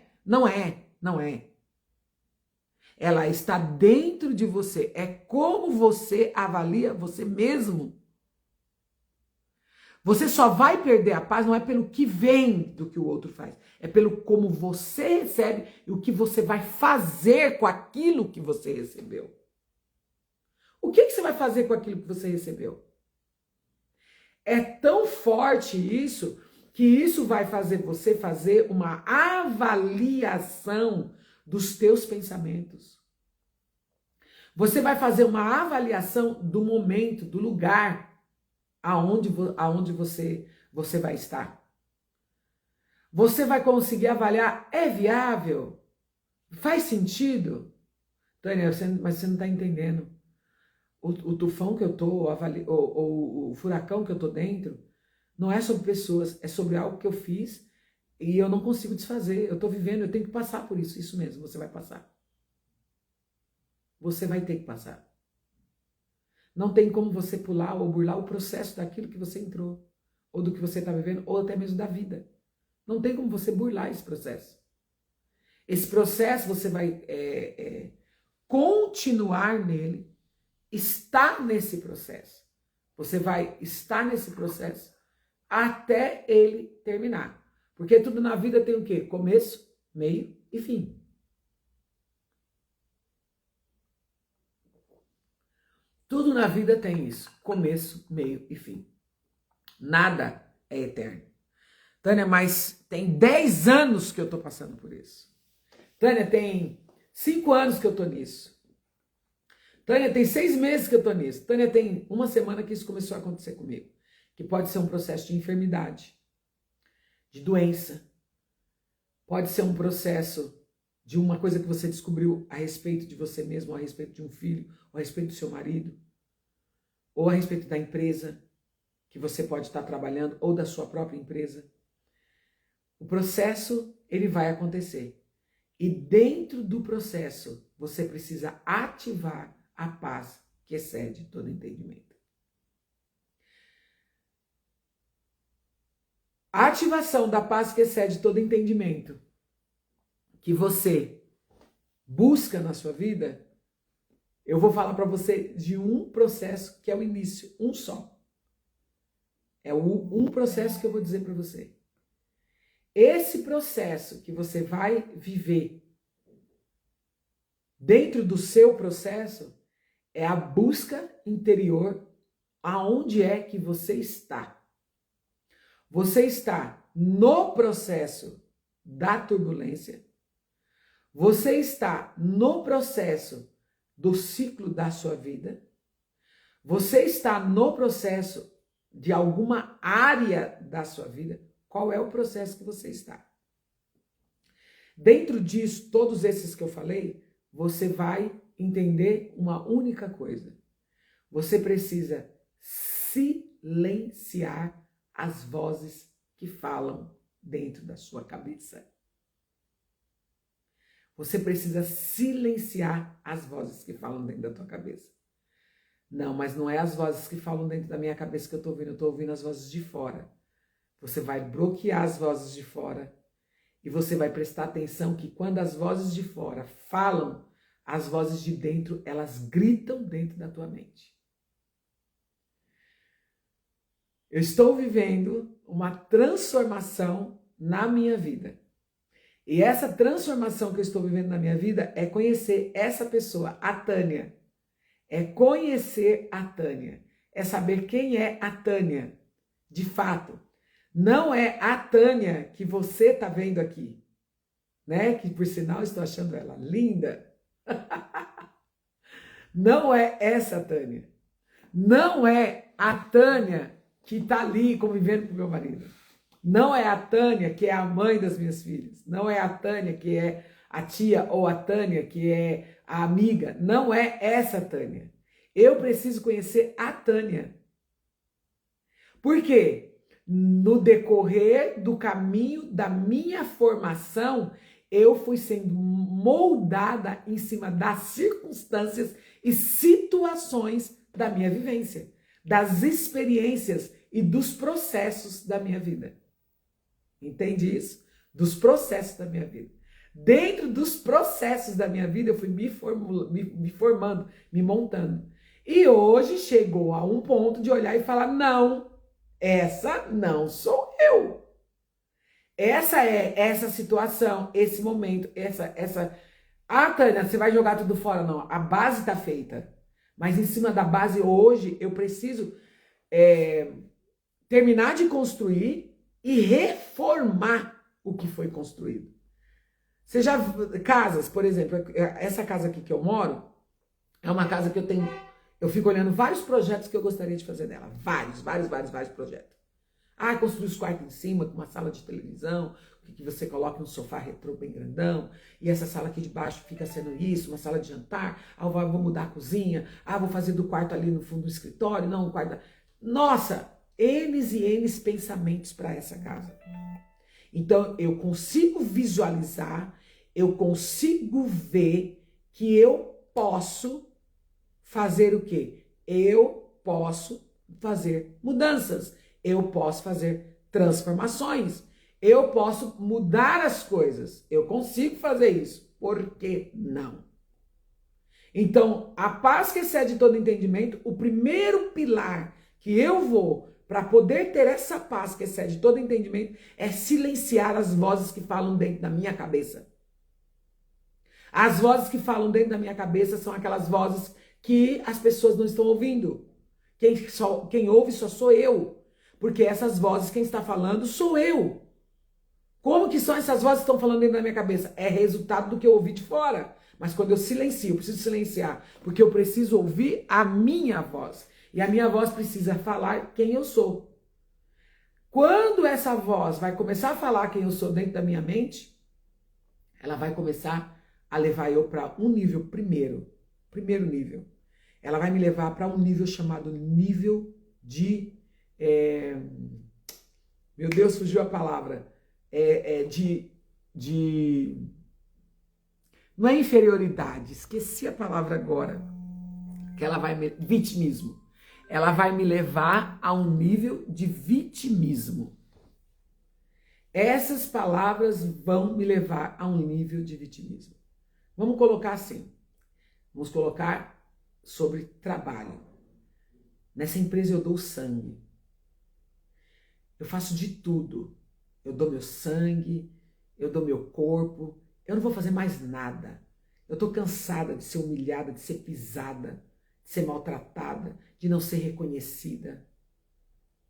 Ela está dentro de você. É como você avalia você mesmo. Você só vai perder a paz não é pelo que vem do que o outro faz. É pelo como você recebe e o que você vai fazer com aquilo que você recebeu. O que você vai fazer com aquilo que você recebeu? É tão forte isso que isso vai fazer você fazer uma avaliação dos teus pensamentos. Você vai fazer uma avaliação do momento, do lugar aonde você vai estar. Você vai conseguir avaliar, é viável? Faz sentido? Tânia, mas você não está entendendo. O tufão que eu estou, o furacão que eu estou dentro, não é sobre pessoas, é sobre algo que eu fiz e eu não consigo desfazer. Eu estou vivendo, eu tenho que passar por isso. Isso mesmo, você vai passar. Você vai ter que passar. Não tem como você pular ou burlar o processo daquilo que você entrou, ou do que você está vivendo, ou até mesmo da vida. Não tem como você burlar esse processo. Esse processo você vai continuar nele, estar nesse processo. Você vai estar nesse processo até ele terminar. Porque tudo na vida tem o quê? Começo, meio e fim. Tudo na vida tem isso. Começo, meio e fim. Nada é eterno. Tânia, mas tem 10 anos que eu estou passando por isso. Tânia, tem 5 anos que eu estou nisso. Tânia, tem 6 meses que eu estou nisso. Tânia, tem 1 semana que isso começou a acontecer comigo. Que pode ser um processo de enfermidade, de doença. Pode ser um processo de uma coisa que você descobriu a respeito de você mesmo, ou a respeito de um filho, ou a respeito do seu marido, ou a respeito da empresa que você pode estar trabalhando, ou da sua própria empresa. O processo, ele vai acontecer. E dentro do processo, você precisa ativar a paz que excede todo entendimento. A ativação da paz que excede todo entendimento que você busca na sua vida, eu vou falar para você de um processo que é o início, um só. É um processo que eu vou dizer para você. Esse processo que você vai viver dentro do seu processo é a busca interior aonde é que você está. Você está no processo da turbulência. Você está no processo do ciclo da sua vida. Você está no processo de alguma área da sua vida. Qual é o processo que você está? Dentro disso, todos esses que eu falei, você vai entender uma única coisa. Você precisa silenciar as vozes que falam dentro da sua cabeça. Você precisa silenciar as vozes que falam dentro da tua cabeça. Não, mas não é as vozes que falam dentro da minha cabeça que eu estou ouvindo as vozes de fora. Você vai bloquear as vozes de fora e você vai prestar atenção que quando as vozes de fora falam, as vozes de dentro, elas gritam dentro da tua mente. Eu estou vivendo uma transformação na minha vida. E essa transformação que eu estou vivendo na minha vida é conhecer essa pessoa, a Tânia. É conhecer a Tânia. É saber quem é a Tânia, de fato. Não é a Tânia que você está vendo aqui, né? Que por sinal estou achando ela linda. Não é essa Tânia. Não é a Tânia que está ali convivendo com meu marido. Não é a Tânia que é a mãe das minhas filhas. Não é a Tânia que é a tia ou a Tânia que é a amiga. Não é essa Tânia. Eu preciso conhecer a Tânia. Por quê? No decorrer do caminho da minha formação, eu fui sendo moldada em cima das circunstâncias e situações da minha vivência, das experiências e dos processos da minha vida. Entende isso? Dos processos da minha vida. Dentro dos processos da minha vida, eu fui me formando, me montando. E hoje chegou a um ponto de olhar e falar, não, essa não sou eu. Essa é essa situação, esse momento, essa... Ah, Tânia, você vai jogar tudo fora? Não, a base está feita. Mas em cima da base hoje, eu preciso terminar de construir e reformar o que foi construído. Você já... Casas, por exemplo, essa casa aqui que eu moro, é uma casa que eu tenho... Eu fico olhando vários projetos que eu gostaria de fazer nela. Vários projetos. Ah, construir os quartos em cima, com uma sala de televisão, que você coloca um sofá retrô bem grandão, e essa sala aqui de baixo fica sendo isso, uma sala de jantar. Ah, eu vou mudar a cozinha. Ah, vou fazer do quarto ali no fundo do escritório. Não, o quarto... Nossa, N's e N's pensamentos para essa casa. Então, eu consigo visualizar, eu consigo ver que eu posso fazer o quê? eu posso fazer mudanças, eu posso fazer transformações, eu posso mudar as coisas, eu consigo fazer isso. Por que não? Então, a paz que excede todo entendimento, o primeiro pilar que eu vou para poder ter essa paz que excede todo entendimento é silenciar as vozes que falam dentro da minha cabeça. As vozes que falam dentro da minha cabeça são aquelas vozes que as pessoas não estão ouvindo. Quem ouve só sou eu. Porque essas vozes, quem está falando sou eu. Como que são essas vozes que estão falando dentro da minha cabeça? É resultado do que eu ouvi de fora. Mas quando eu silencio, eu preciso silenciar. Porque eu preciso ouvir a minha voz. E a minha voz precisa falar quem eu sou. Quando essa voz vai começar a falar quem eu sou dentro da minha mente, ela vai começar a levar eu para um nível primeiro nível. Ela vai me levar para um nível chamado nível de... meu Deus, fugiu a palavra. Não é inferioridade, esqueci a palavra agora. Que ela vai vitimismo. Ela vai me levar a um nível de vitimismo. Essas palavras vão me levar a um nível de vitimismo. Vamos colocar assim. Vamos colocar sobre trabalho. Nessa empresa eu dou sangue. Eu faço de tudo. Eu dou meu sangue, eu dou meu corpo. Eu não vou fazer mais nada. Eu estou cansada de ser humilhada, de ser pisada, de ser maltratada, de não ser reconhecida.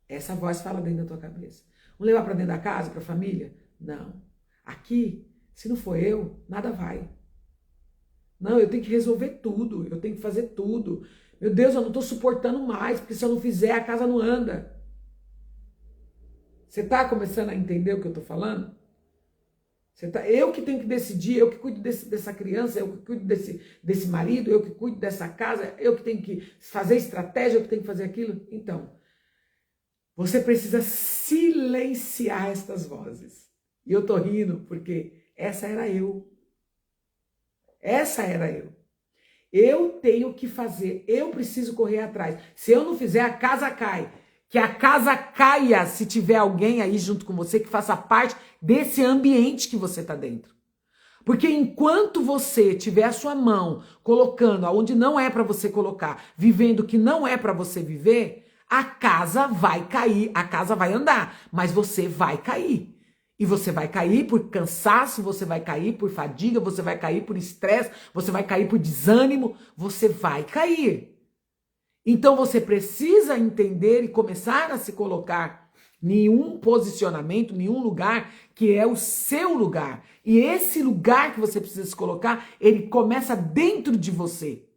Essa voz fala dentro da tua cabeça. Vamos levar para dentro da casa, para a família? Não. Aqui, se não for eu, nada vai. Não, eu tenho que resolver tudo, eu tenho que fazer tudo. Meu Deus, eu não estou suportando mais, porque se eu não fizer, a casa não anda. Você está começando a entender o que eu estou falando? Eu que tenho que decidir, eu que cuido dessa criança, eu que cuido desse marido, eu que cuido dessa casa, eu que tenho que fazer estratégia, eu que tenho que fazer aquilo. Então, você precisa silenciar estas vozes. E eu tô rindo porque essa era eu. Essa era eu. Eu tenho que fazer, eu preciso correr atrás. Se eu não fizer, a casa cai. Que a casa caia se tiver alguém aí junto com você que faça parte desse ambiente que você está dentro. Porque enquanto você tiver a sua mão colocando aonde não é para você colocar, vivendo o que não é para você viver, a casa vai cair, a casa vai andar, mas você vai cair. E você vai cair por cansaço, você vai cair por fadiga, você vai cair por estresse, você vai cair por desânimo, você vai cair. Então você precisa entender e começar a se colocar em um posicionamento, em um lugar que é o seu lugar. E esse lugar que você precisa se colocar, ele começa dentro de você.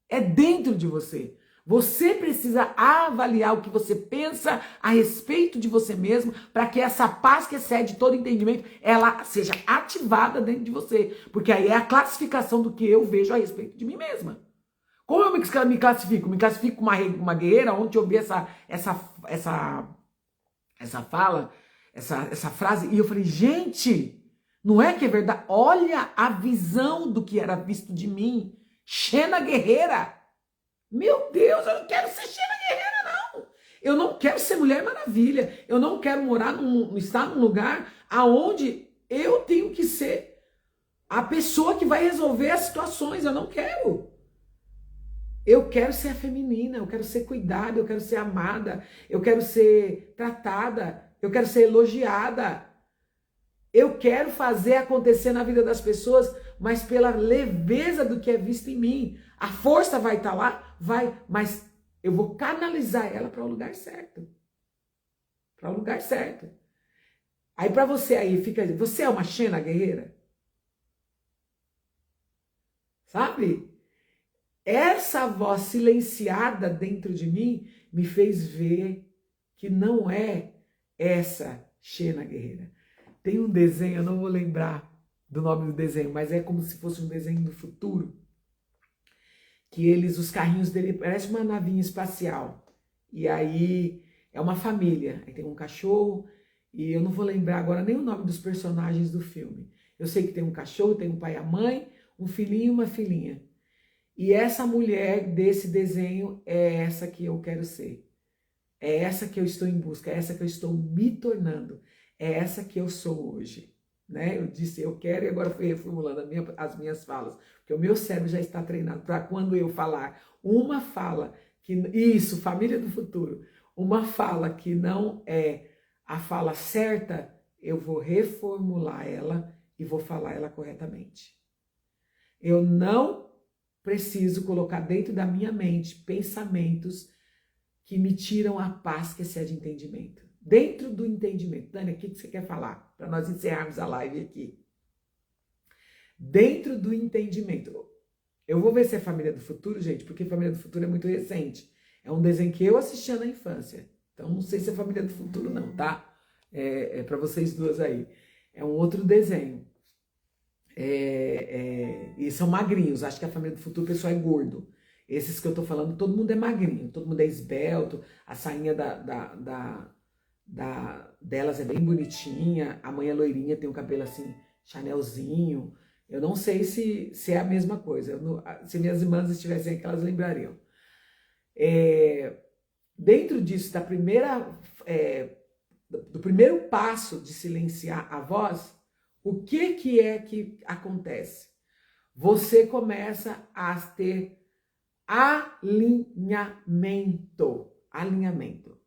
É dentro de você. Você precisa avaliar o que você pensa a respeito de você mesmo para que essa paz que excede todo entendimento, ela seja ativada dentro de você. Porque aí é a classificação do que eu vejo a respeito de mim mesma. Como eu me classifico? Me classifico como uma guerreira. Ontem eu ouvi essa fala, essa frase, e eu falei, gente, não é que é verdade? Olha a visão do que era visto de mim. Xena guerreira. Meu Deus, eu não quero ser Xena guerreira, não. Eu não quero ser Mulher Maravilha. Eu não quero estar num lugar aonde eu tenho que ser a pessoa que vai resolver as situações. Eu não quero. Eu quero ser a feminina, eu quero ser cuidada, eu quero ser amada, eu quero ser tratada, eu quero ser elogiada. Eu quero fazer acontecer na vida das pessoas, mas pela leveza do que é visto em mim. A força vai estar lá? Vai, mas eu vou canalizar ela para o lugar certo. Para o lugar certo. Aí para você aí, você é uma Xena guerreira? Sabe? Essa voz silenciada dentro de mim me fez ver que não é essa Xena guerreira. Tem um desenho, eu não vou lembrar do nome do desenho, mas é como se fosse um desenho do futuro. Que os carrinhos dele, parece uma navinha espacial. E aí é uma família. Aí tem um cachorro, e eu não vou lembrar agora nem o nome dos personagens do filme. Eu sei que tem um cachorro, tem um pai e a mãe, um filhinho e uma filhinha. E essa mulher desse desenho é essa que eu quero ser. É essa que eu estou em busca, é essa que eu estou me tornando. É essa que eu sou hoje. Né? Eu disse eu quero e agora fui reformulando as minhas falas. Porque o meu cérebro já está treinado para quando eu falar uma fala, isso, família do futuro, uma fala que não é a fala certa, eu vou reformular ela e vou falar ela corretamente. Eu não preciso colocar dentro da minha mente pensamentos que me tiram a paz que excede entendimento. Dentro do entendimento. Tânia, o que você quer falar? Para nós encerrarmos a live aqui. Dentro do entendimento. Eu vou ver se é Família do Futuro, gente, porque Família do Futuro é muito recente. É um desenho que eu assistia na infância. Então, não sei se é Família do Futuro não, tá? É para vocês duas aí. É um outro desenho. E são magrinhos. Acho que a Família do Futuro o pessoal é gordo. Esses que eu tô falando, todo mundo é magrinho. Todo mundo é esbelto. A sainha delas é bem bonitinha. A mãe é loirinha, tem um cabelo assim, chanelzinho. Eu não sei se é a mesma coisa. Se minhas irmãs estivessem aqui, elas lembrariam. Dentro disso, do primeiro passo de silenciar a voz, o que é que acontece? Você começa a ter alinhamento. Alinhamento.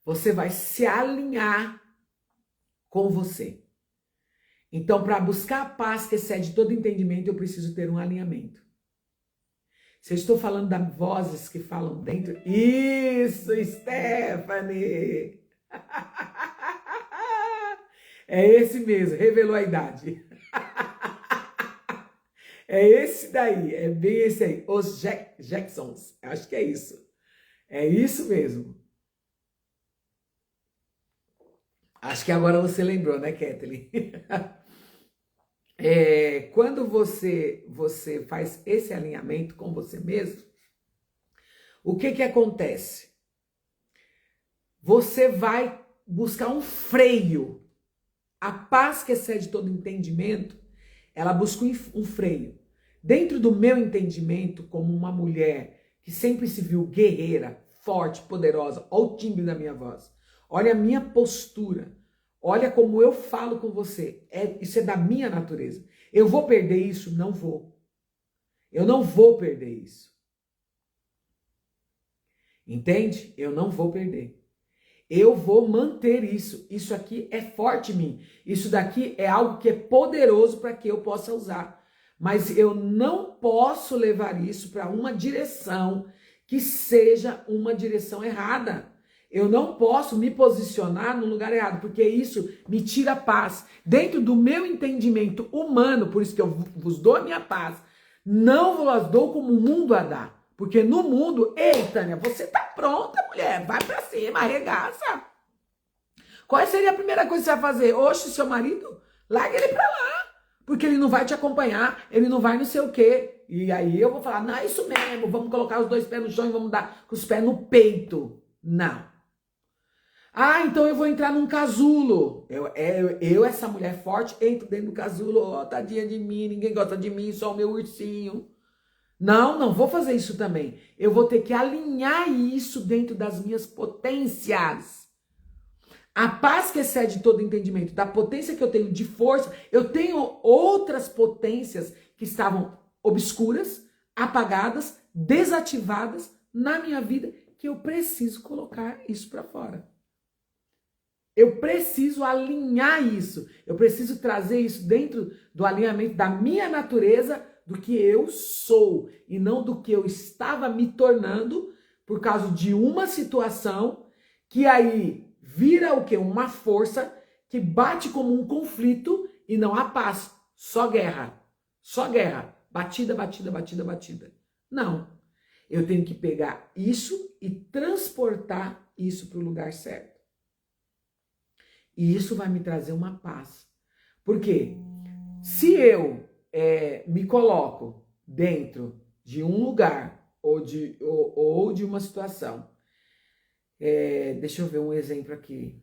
Você vai se alinhar com você. Então, para buscar a paz que excede todo entendimento, eu preciso ter um alinhamento. Se eu estou falando das vozes que falam dentro... Isso, Stephanie! É esse mesmo, revelou a idade. É esse daí, é bem esse aí. Os Jacksons, acho que é isso. É isso mesmo. Acho que agora você lembrou, né, Kathleen? Quando você faz esse alinhamento com você mesmo, o que acontece? Você vai buscar um freio. A paz que excede todo entendimento, ela busca um freio. Dentro do meu entendimento, como uma mulher que sempre se viu guerreira, forte, poderosa, olha o timbre da minha voz, olha a minha postura, olha como eu falo com você, isso é da minha natureza. Eu vou perder isso? Não vou. Eu não vou perder isso. Entende? Eu não vou perder. Eu vou manter isso. Isso aqui é forte em mim. Isso daqui é algo que é poderoso para que eu possa usar. Mas eu não posso levar isso para uma direção que seja uma direção errada. Eu não posso me posicionar no lugar errado, porque isso me tira a paz. Dentro do meu entendimento humano, por isso que eu vos dou a minha paz, não vos dou como o mundo a dá. Porque no mundo, ei, Tânia, você tá pronta, mulher, vai pra cima, arregaça. Qual seria a primeira coisa que você vai fazer? Oxe, seu marido, larga ele pra lá, porque ele não vai te acompanhar, ele não vai não sei o quê. E aí eu vou falar, não, é isso mesmo, vamos colocar os dois pés no chão e vamos dar com os pés no peito. Não. Ah, então eu vou entrar num casulo. Eu essa mulher forte, entro dentro do casulo, ó, tadinha de mim, ninguém gosta de mim, só o meu ursinho. Não vou fazer isso também. Eu vou ter que alinhar isso dentro das minhas potências. A paz que excede todo entendimento, da potência que eu tenho de força, eu tenho outras potências que estavam obscuras, apagadas, desativadas na minha vida, que eu preciso colocar isso para fora. Eu preciso alinhar isso. Eu preciso trazer isso dentro do alinhamento da minha natureza, do que eu sou e não do que eu estava me tornando por causa de uma situação que aí vira o quê? Uma força que bate como um conflito e não há paz, só guerra. Só guerra, batida, batida, batida, batida. Não. Eu tenho que pegar isso e transportar isso para o lugar certo. E isso vai me trazer uma paz. Por quê? Se eu me coloco dentro de um lugar ou de uma situação, deixa eu ver um exemplo aqui.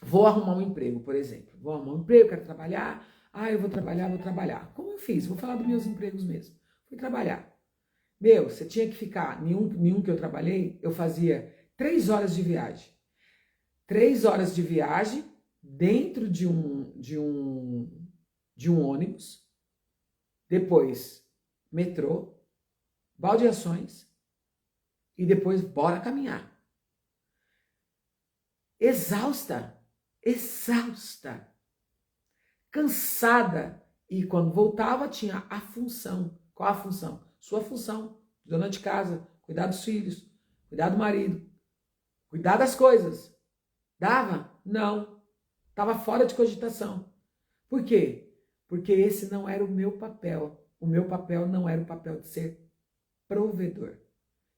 vou arrumar um emprego, por exemplo. Vou arrumar um emprego, quero trabalhar. Ah, eu vou trabalhar. Como eu fiz? Vou falar dos meus empregos mesmo. Fui trabalhar. Você tinha que ficar, nenhum que eu trabalhei, eu fazia 3 horas de viagem. 3 horas de viagem dentro de um ônibus, depois metrô, baldeações e depois bora caminhar. Exausta, cansada. E quando voltava tinha a função. Qual a função? Sua função, dona de casa, cuidar dos filhos, cuidar do marido, cuidar das coisas. Dava? Não. Estava fora de cogitação. Por quê? Porque esse não era o meu papel. O meu papel não era o papel de ser provedor.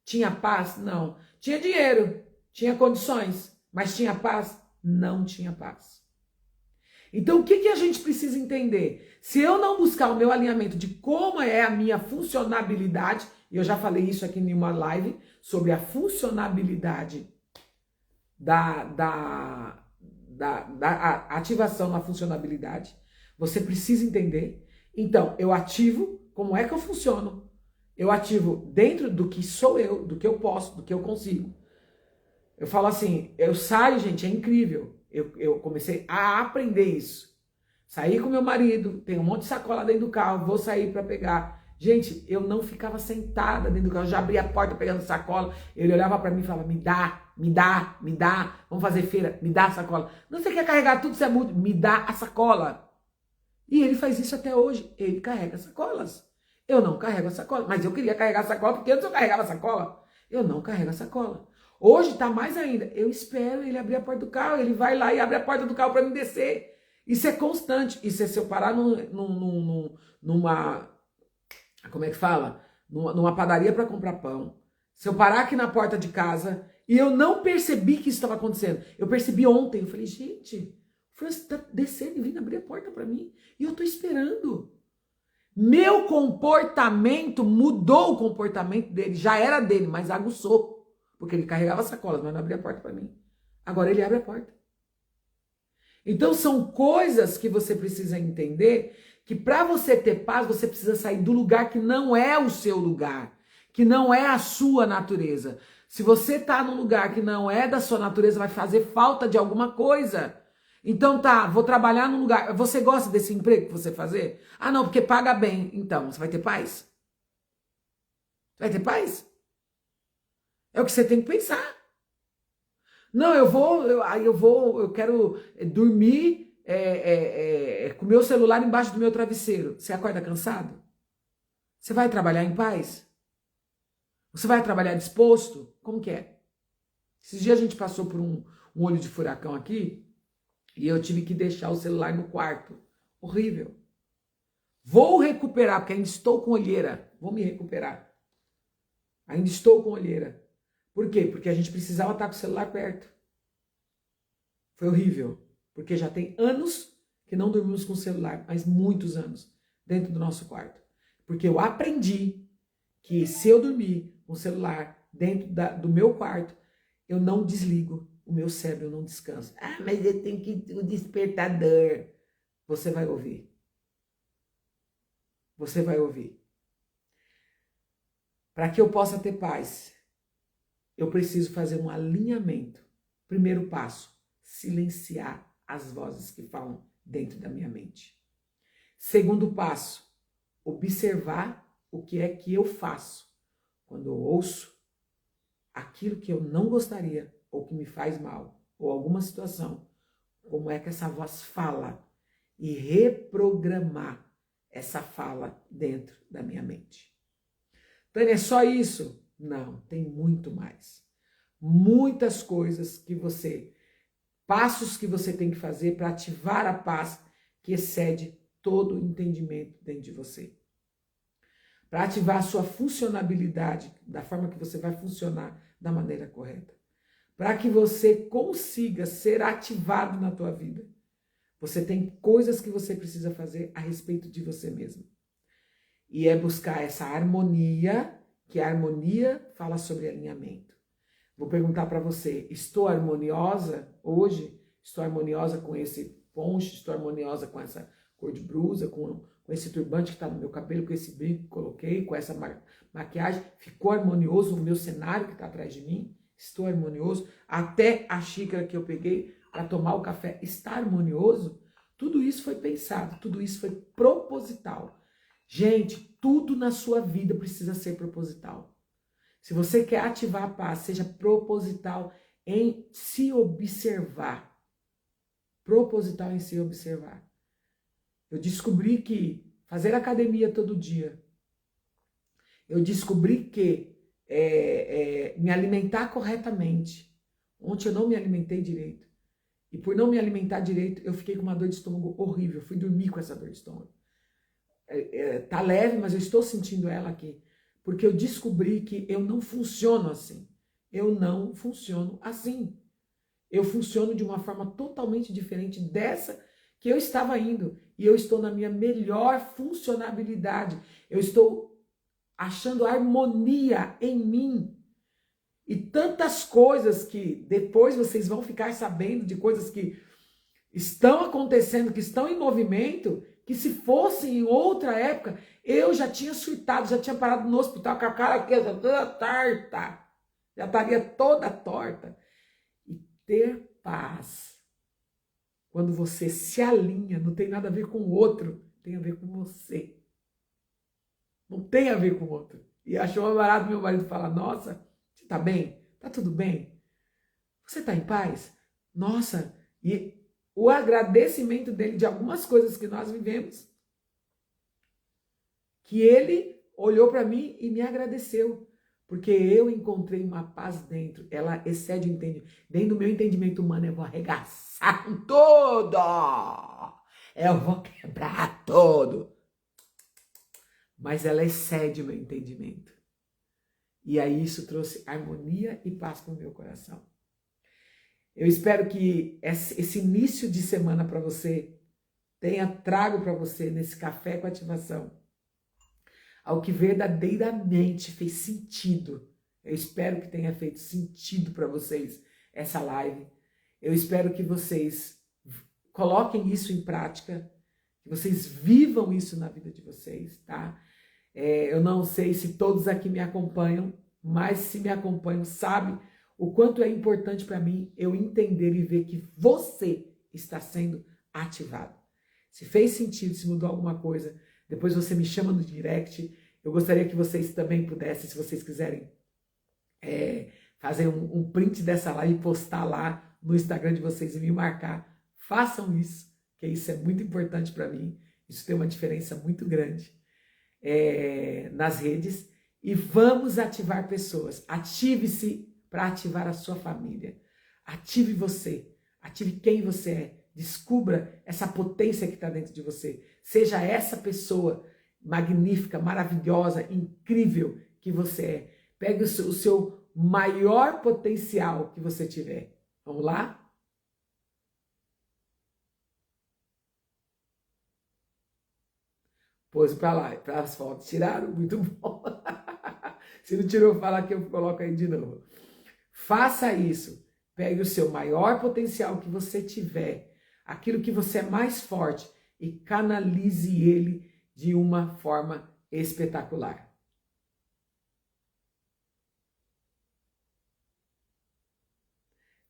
Tinha paz? Não. Tinha dinheiro, tinha condições, mas tinha paz? Não tinha paz. Então, o que a gente precisa entender? Se eu não buscar o meu alinhamento de como é a minha funcionabilidade, e eu já falei isso aqui em uma live, sobre a funcionabilidade da ativação na funcionabilidade, você precisa entender. Então, eu ativo, como é que eu funciono? Eu ativo dentro do que sou eu, do que eu posso, do que eu consigo. Eu falo assim, eu saio, gente, é incrível. Eu comecei a aprender isso. Saí com meu marido, tem um monte de sacola dentro do carro, vou sair para pegar. Gente, eu não ficava sentada dentro do carro, eu já abria a porta pegando sacola, ele olhava para mim e falava, me dá, vamos fazer feira, me dá a sacola. Não, você quer carregar tudo, você é muito, me dá a sacola. E ele faz isso até hoje, ele carrega sacolas. Eu não carrego a sacola, mas eu queria carregar a sacola, porque antes eu carregava a sacola. Eu não carrego a sacola. Hoje tá mais ainda. Eu espero ele abrir a porta do carro, ele vai lá e abre a porta do carro para me descer. Isso é constante. Isso é se eu parar numa... Como é que fala? Numa padaria para comprar pão. Se eu parar aqui na porta de casa e eu não percebi que isso estava acontecendo. Eu percebi ontem. Eu falei, gente, o Francis tá descendo e vindo abrir a porta para mim. E eu tô esperando. Meu comportamento mudou o comportamento dele. Já era dele, mas aguçou. Porque ele carregava sacolas, mas não abria a porta para mim. Agora ele abre a porta. Então são coisas que você precisa entender, que para você ter paz, você precisa sair do lugar que não é o seu lugar, que não é a sua natureza. Se você está num lugar que não é da sua natureza, vai fazer falta de alguma coisa. Então tá, vou trabalhar num lugar. Você gosta desse emprego que você fazer? Ah não, porque paga bem. Então, você vai ter paz? Vai ter paz? É o que você tem que pensar. Não, eu quero dormir com o meu celular embaixo do meu travesseiro. Você acorda cansado? Você vai trabalhar em paz? Você vai trabalhar disposto? Como que é? Esses dias a gente passou por um olho de furacão aqui e eu tive que deixar o celular no quarto. Horrível. Vou recuperar, porque ainda estou com olheira. Vou me recuperar. Ainda estou com olheira. Por quê? Porque a gente precisava estar com o celular perto. Foi horrível. Porque já tem anos que não dormimos com o celular, mas muitos anos, dentro do nosso quarto. Porque eu aprendi que se eu dormir com o celular dentro do meu quarto, eu não desligo o meu cérebro, eu não descanso. Ah, mas eu tenho que o despertador. Você vai ouvir. Você vai ouvir. Para que eu possa ter paz, eu preciso fazer um alinhamento. Primeiro passo, silenciar as vozes que falam dentro da minha mente. Segundo passo, observar o que é que eu faço quando eu ouço aquilo que eu não gostaria ou que me faz mal, ou alguma situação. Como é que essa voz fala e reprogramar essa fala dentro da minha mente. Tânia, é só isso? Não, tem muito mais. Muitas coisas passos que você tem que fazer para ativar a paz que excede todo o entendimento dentro de você. Para ativar a sua funcionabilidade, da forma que você vai funcionar da maneira correta. Para que você consiga ser ativado na tua vida. Você tem coisas que você precisa fazer a respeito de você mesmo. E é buscar essa harmonia, que a harmonia fala sobre alinhamento. Vou perguntar para você, estou harmoniosa hoje? estou harmoniosa com esse poncho, estou harmoniosa com essa cor de blusa, com esse turbante que está no meu cabelo, com esse brinco que coloquei, com essa maquiagem. Ficou harmonioso o meu cenário que está atrás de mim. Estou harmonioso. Até a xícara que eu peguei para tomar o café está harmonioso. Tudo isso foi pensado, tudo isso foi proposital. Gente, tudo na sua vida precisa ser proposital. Se você quer ativar a paz, seja proposital em se observar. Proposital em se observar. Eu descobri que fazer academia todo dia, eu descobri que me alimentar corretamente. Ontem eu não me alimentei direito. E por não me alimentar direito, eu fiquei com uma dor de estômago horrível. Eu fui dormir com essa dor de estômago. Tá leve, mas eu estou sentindo ela aqui. Porque eu descobri que eu não funciono assim. Eu não funciono assim. Eu funciono de uma forma totalmente diferente dessa que eu estava indo. E eu estou na minha melhor funcionabilidade. Eu estou achando harmonia em mim. E tantas coisas que depois vocês vão ficar sabendo de coisas que estão acontecendo, que estão em movimento, que se fosse em outra época, eu já tinha surtado, já tinha parado no hospital com a cara aqui, toda torta. Já estaria toda torta. E ter paz, quando você se alinha, não tem nada a ver com o outro, tem a ver com você. Não tem a ver com o outro. E achou barato meu marido falar, nossa, você tá bem? Tá tudo bem? Você tá em paz? Nossa, e o agradecimento dele de algumas coisas que nós vivemos, que ele olhou para mim e me agradeceu. Porque eu encontrei uma paz dentro, ela excede o entendimento. Dentro do meu entendimento humano, eu vou arregaçar com tudo. Eu vou quebrar tudo. Mas ela excede o meu entendimento. E aí isso trouxe harmonia e paz para o meu coração. Eu espero que esse início de semana para você tenha trago para você nesse café com ativação ao que verdadeiramente fez sentido. Eu espero que tenha feito sentido para vocês essa live. Eu espero que vocês coloquem isso em prática, que vocês vivam isso na vida de vocês, tá? Eu não sei se todos aqui me acompanham, mas se me acompanham, sabe o quanto é importante para mim eu entender e ver que você está sendo ativado. Se fez sentido, se mudou alguma coisa, depois você me chama no direct. Eu gostaria que vocês também pudessem, se vocês quiserem, fazer um print dessa live e postar lá no Instagram de vocês e me marcar. Façam isso, que isso é muito importante para mim. Isso tem uma diferença muito grande nas redes. E vamos ativar pessoas. Ative-se para ativar a sua família. Ative você. Ative quem você é. Descubra essa potência que está dentro de você. Seja essa pessoa magnífica, maravilhosa, incrível que você é. Pegue o seu maior potencial que você tiver. Vamos lá? Pôs para lá, para as fotos. Tiraram? Muito bom. Se não tirou, fala que eu coloco aí de novo. Faça isso. Pegue o seu maior potencial que você tiver, aquilo que você é mais forte, e canalize ele de uma forma espetacular.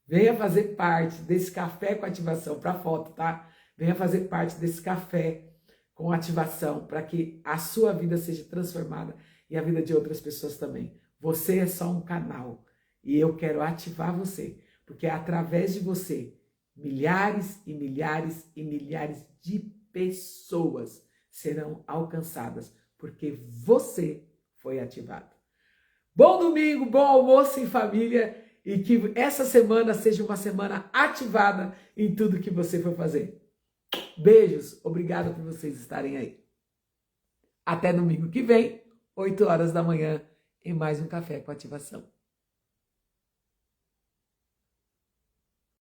Venha fazer parte desse café com ativação, para foto, tá? Venha fazer parte desse café com ativação, para que a sua vida seja transformada e a vida de outras pessoas também. Você é só um canal e eu quero ativar você, porque é através de você, milhares e milhares e milhares de pessoas serão alcançadas, porque você foi ativado. Bom domingo, bom almoço em família e que essa semana seja uma semana ativada em tudo que você for fazer. Beijos, obrigado por vocês estarem aí. Até domingo que vem, 8 horas da manhã, em mais um Café com Ativação.